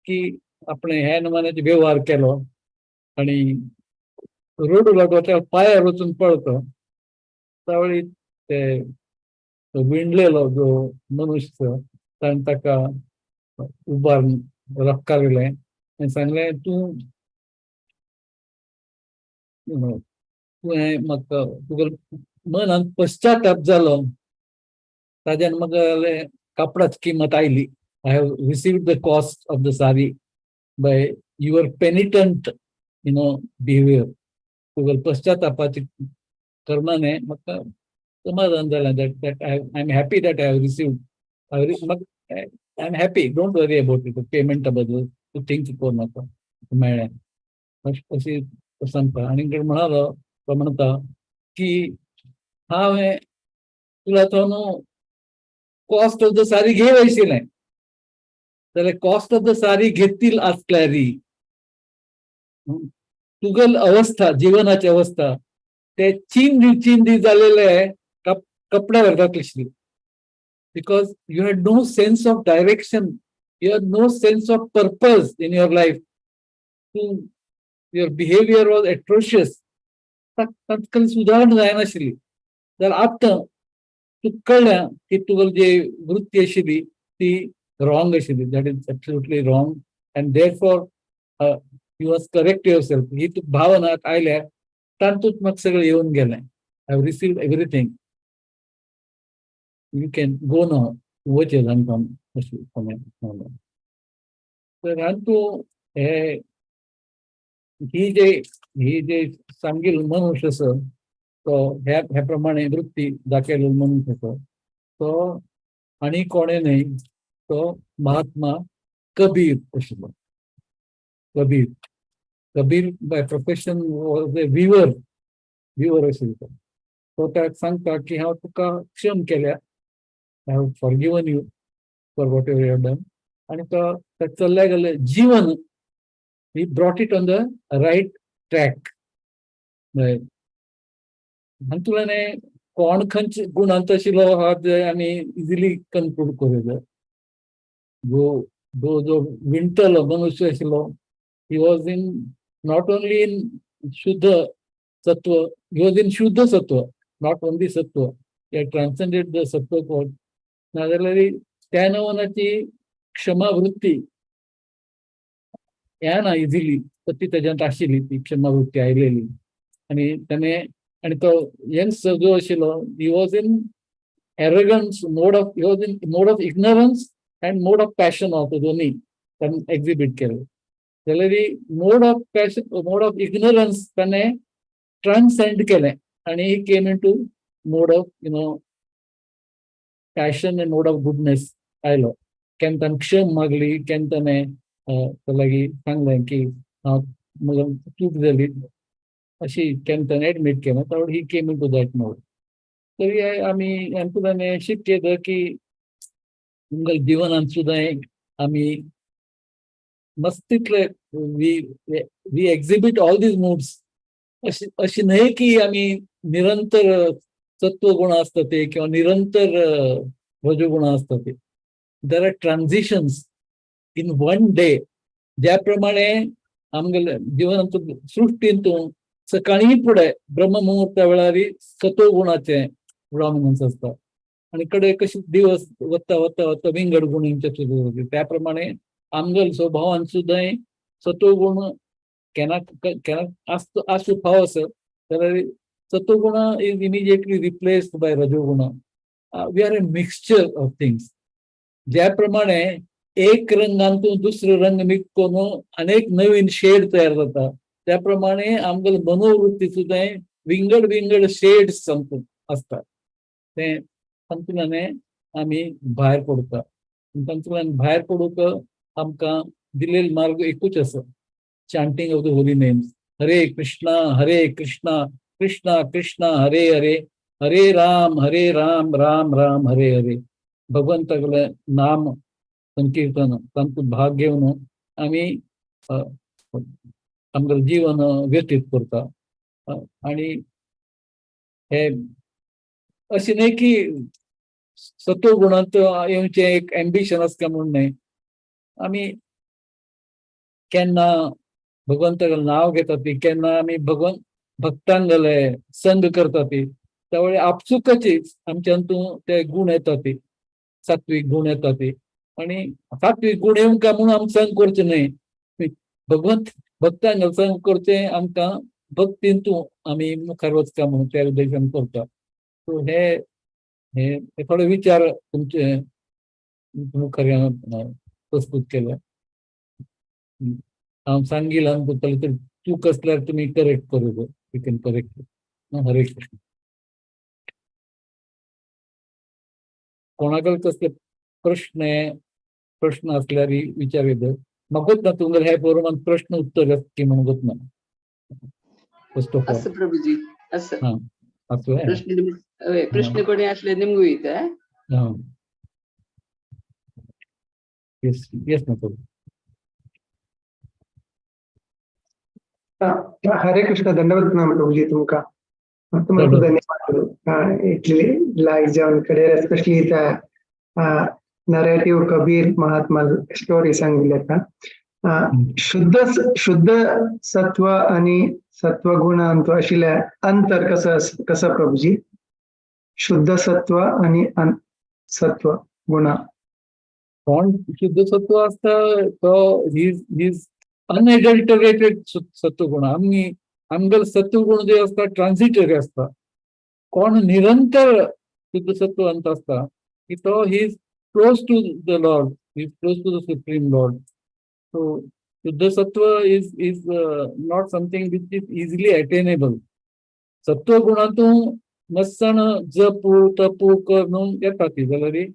की आपणे ह्या नमान्याचो व्यवहार केलो आनी रोडू लागलो त्या पांयार वचून पळतो. त्यावेळी ते विणलेलो जो मनुष्य ताणें ताका उबारून रपकारलें आनी सांगलें, तूं म्हाका तुका मनांत पश्चाताप जालो, ताज्यान म्हाका जालें कापडाची किंमत oily. I have received the cost of the sari by your penitent, behavior. तुका पश्चातापाची कर्माने म्हाका समाधान जालें. that I'm happy that I have received. I'm happy. Don't worry about it. Payment बद्दल तू थिंक करू नाका, मेळ्ळें अशी सांगता. आनी म्हणालो, तो म्हणटा की हांवें तुला तो न्हू कॉस्ट ऑफ द सारी घे वयशिल्लें, जाल्यार कॉस्ट ऑफ द सारी घेतील आसल्यारी तुगेल अवस्था, जीवनाची अवस्था ते चिंदी जालेले कपड्यावर घातली. Because you had no sense of direction, you had no sense of purpose in your life. Your behaviour was atrocious. तातूंत सुदारण जायनाशिल्ली. जाल्यार आतां तुका कळ्ळें की तुगेली जी वृत्ती आशिल्ली ती रॉंग आशिल्ली. That is absolutely wrong. And therefore you must correct your self. ही तुका भावनाक आयल्या तातूंत म्हाका सगळें येवन गेलें. I have received everything. You can go now. वचय जाणकाम अशें सांगलें. तर आनी तूं ही जे सांगिल्लो मनुश्य आसा तो ह्या प्रमाणे वृत्ती दाखयलेलो मनुश्य आसा तो आनी कोणें न्हय, तो महात्मा कबीर आशिल्लो. Kabir by profession was a weaver आशिल्लो. तो ताका सांगता की हांव तुका क्षम केल्या, I have forgiven you for whatever you have done. आनी तो चल्ल्या गेलें जीवन. He brought it on the right track. आनी तुवें कोण खंयच्या गुणांत आशिल्लो हा ते आमी इजिली कन्क्लूड करूं जाय. जो विणटलो मनुष्य आशिल्लो, he was in not only in शुद्ध सत्व, ही वॉज इन शुद्ध सत्व, नॉट ओनली सत्व. हे ट्रान्सेंडेड द सत्व कोड. नाजाल्यार त्या नवनाची क्षमा वृत्ती येना इजिली. तर ती तेज्यांत आशिल्ली, ती क्षमा वृत्ती आयलेली. आनी ताणें आनी तो यंगस्टर जो आशिल्लो, he was in arrogance mode of, he was in mode of ignorance and mode of passion also. दोन्ही ताणें एक्झिबीट केले. जाल्यार mode of passion, mode of ignorance ताणें ट्रान्सेंड केलें आनी he came in to mode of passion and mode of goodness आयलो. केन्ना ताणें क्षम मागली, केन्ना ताणें लागीं सांगलें की हांव म्हजो चूक जाली अशी केन्ना ताणें एडमीट केलें. त्यावेळी ही केम इन टू दॅट मोड. तरी आमी ताणें शिकयता की तुमच्या जिवनांत सुद्दां आमी मस्तितले we exhibit all these moods. अशी न्हय की आमी निरंतर सत्वगुण आसता ते किंवा निरंतर रजोगुण आसता ते. There are transitions in one day. ज्या प्रमाणे आमगेल्या जिवनांत सृश्टींतून सकाळी फुडें ब्रह्ममुहूर्ता वेळार सत्वगुणाचें डॉमिनन्स आसता आनी कडेन कशे दिवस वता वता वता विंगड गुणींचे सुरू जाता. त्या प्रमाणे आमगेल्या स्वभावान सुद्दां सत्वगुण as to powers, Satoguna is immediately replaced by Rajoguna. We are a mixture of things. ज्याप्रमाणे एक रंगांतून दुसरे रंग निघून अनेक नवीन शेड तयार जातात, त्याप्रमाणे आमगेल मनोवृत्ती सुद्धा विंगड विंगड शेड्स असतात. ते संतुलने आम्ही भायर पडता. संतुलन भायर पडूक आमकां दिलेलो मार्ग एकूच आसा, chanting of the holy names. Hare Krishna, Krishna Krishna, Hare Hare, Hare Ram, Ram Ram, Hare Hare. भगवंताकडे नाम संकीर्तन तांचो भाग घेवन आम्ही आमचं जीवन व्यतीत करता. आणि हे अशें न्हय की सत्व गुणांत येवचें एक एम्बिशन आसता म्हणून न्हय. आमी केन्ना भगवंताकडे नाव घेता ती, केन्ना आमी भक्तांगले संग करता ती, त्या वेळी आपसुकच आमच्यांतून ते गुण येता ती, सात्विक गुण येता ती. आणि सात्विक गुण येवं काय म्हणून आमी संग करचें न्हय, भक्तांगेले संग करचें आमकां भक्तींतून आमी मुखार वचता म्हणून त्या उद्देशान करता. सो हे थोडे विचार तुमचे मुखार प्रस्तुत केले. हांव सांगिलां तर चूक असल्यार तुमी करेक्ट करूं, यू कॅन करेक्ट. हरे कृष्ण. कोणाकडे कसले प्रश्न असल्यार विचारीत. म्हाकाच ना तुमगेले हे बरोवन प्रश्न उत्तर की म्हणून ना. फर्स्ट ऑफ ऑल प्रभुजी असं असं प्रश्न कोणी असले निमगू इथं. येस येस ना प्रभू. हरे कृष्ण. धन्यवाद प्रभुजी तुमका. तुम्हाला धन्यवाद. इटली लाईक जाऊन कडे एस्पेशली त्या नरेटिव्ह कबीर महात्मा स्टोरी सांगितल्या का. शुद्ध सत्व आणि सत्वगुणांत आशिल्ले अंतर कसं प्रभुजी. शुद्ध सत्व आणि सत्व गुण. कोण शुद्ध सत्व असता तो हीज अनएडल्टरेटेड सत्वगुण. आमगेले सत्वगुण जे असता ट्रान्झिटरी असता. कोण निरंतर शुद्ध सत्वांत असता की तो he is close to the lord, he is close to the supreme lord. So शुद्ध सत्व is not something which is easily attainable. सत्वगुणातून मत्सण जपू तपू करून येता ती जाल्यार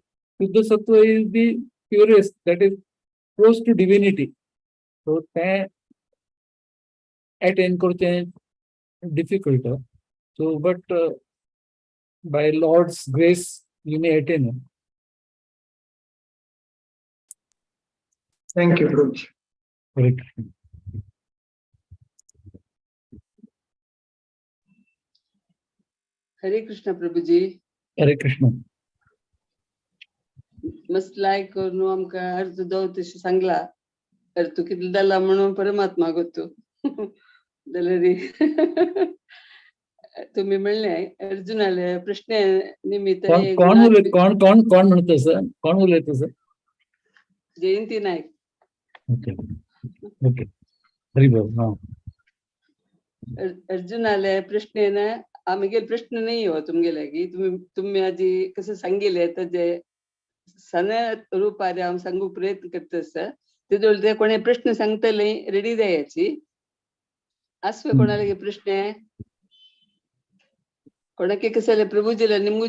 शुद्ध सत्व is the purest, that is close to divinity. So ते attain करचें difficult. So but by Lord's grace you may attain it. Thank you Prabhuji. Hare Krishna. हरे कृष्ण प्रभुजी. Hare Krishna. मस्त लायक करून आमकां अर्थ दो तशें सांगला. अर्थ कितलो जाला म्हणून परमात्मा गोतू जाल्यार तुम्ही म्हणले अर्जुनाले प्रश्न निमित्त कोण म्हणतो सर, कोण उलयता sir. Jayanti Nayak. Okay okay. Hari बोल. हां. अर्जुनाले प्रश्न आमगेले प्रश्न नाही हो तुमगेले की तुम्ही आजी कसं सांगितले तर जे सन रूपारे हांव सांगू प्रयत्न करता आसा तेजो ते कोणी प्रश्न सांगतले रेडी जायाची. आसवे कोणाले प्रश्न कोणाके कसले प्रभुजीला निमगू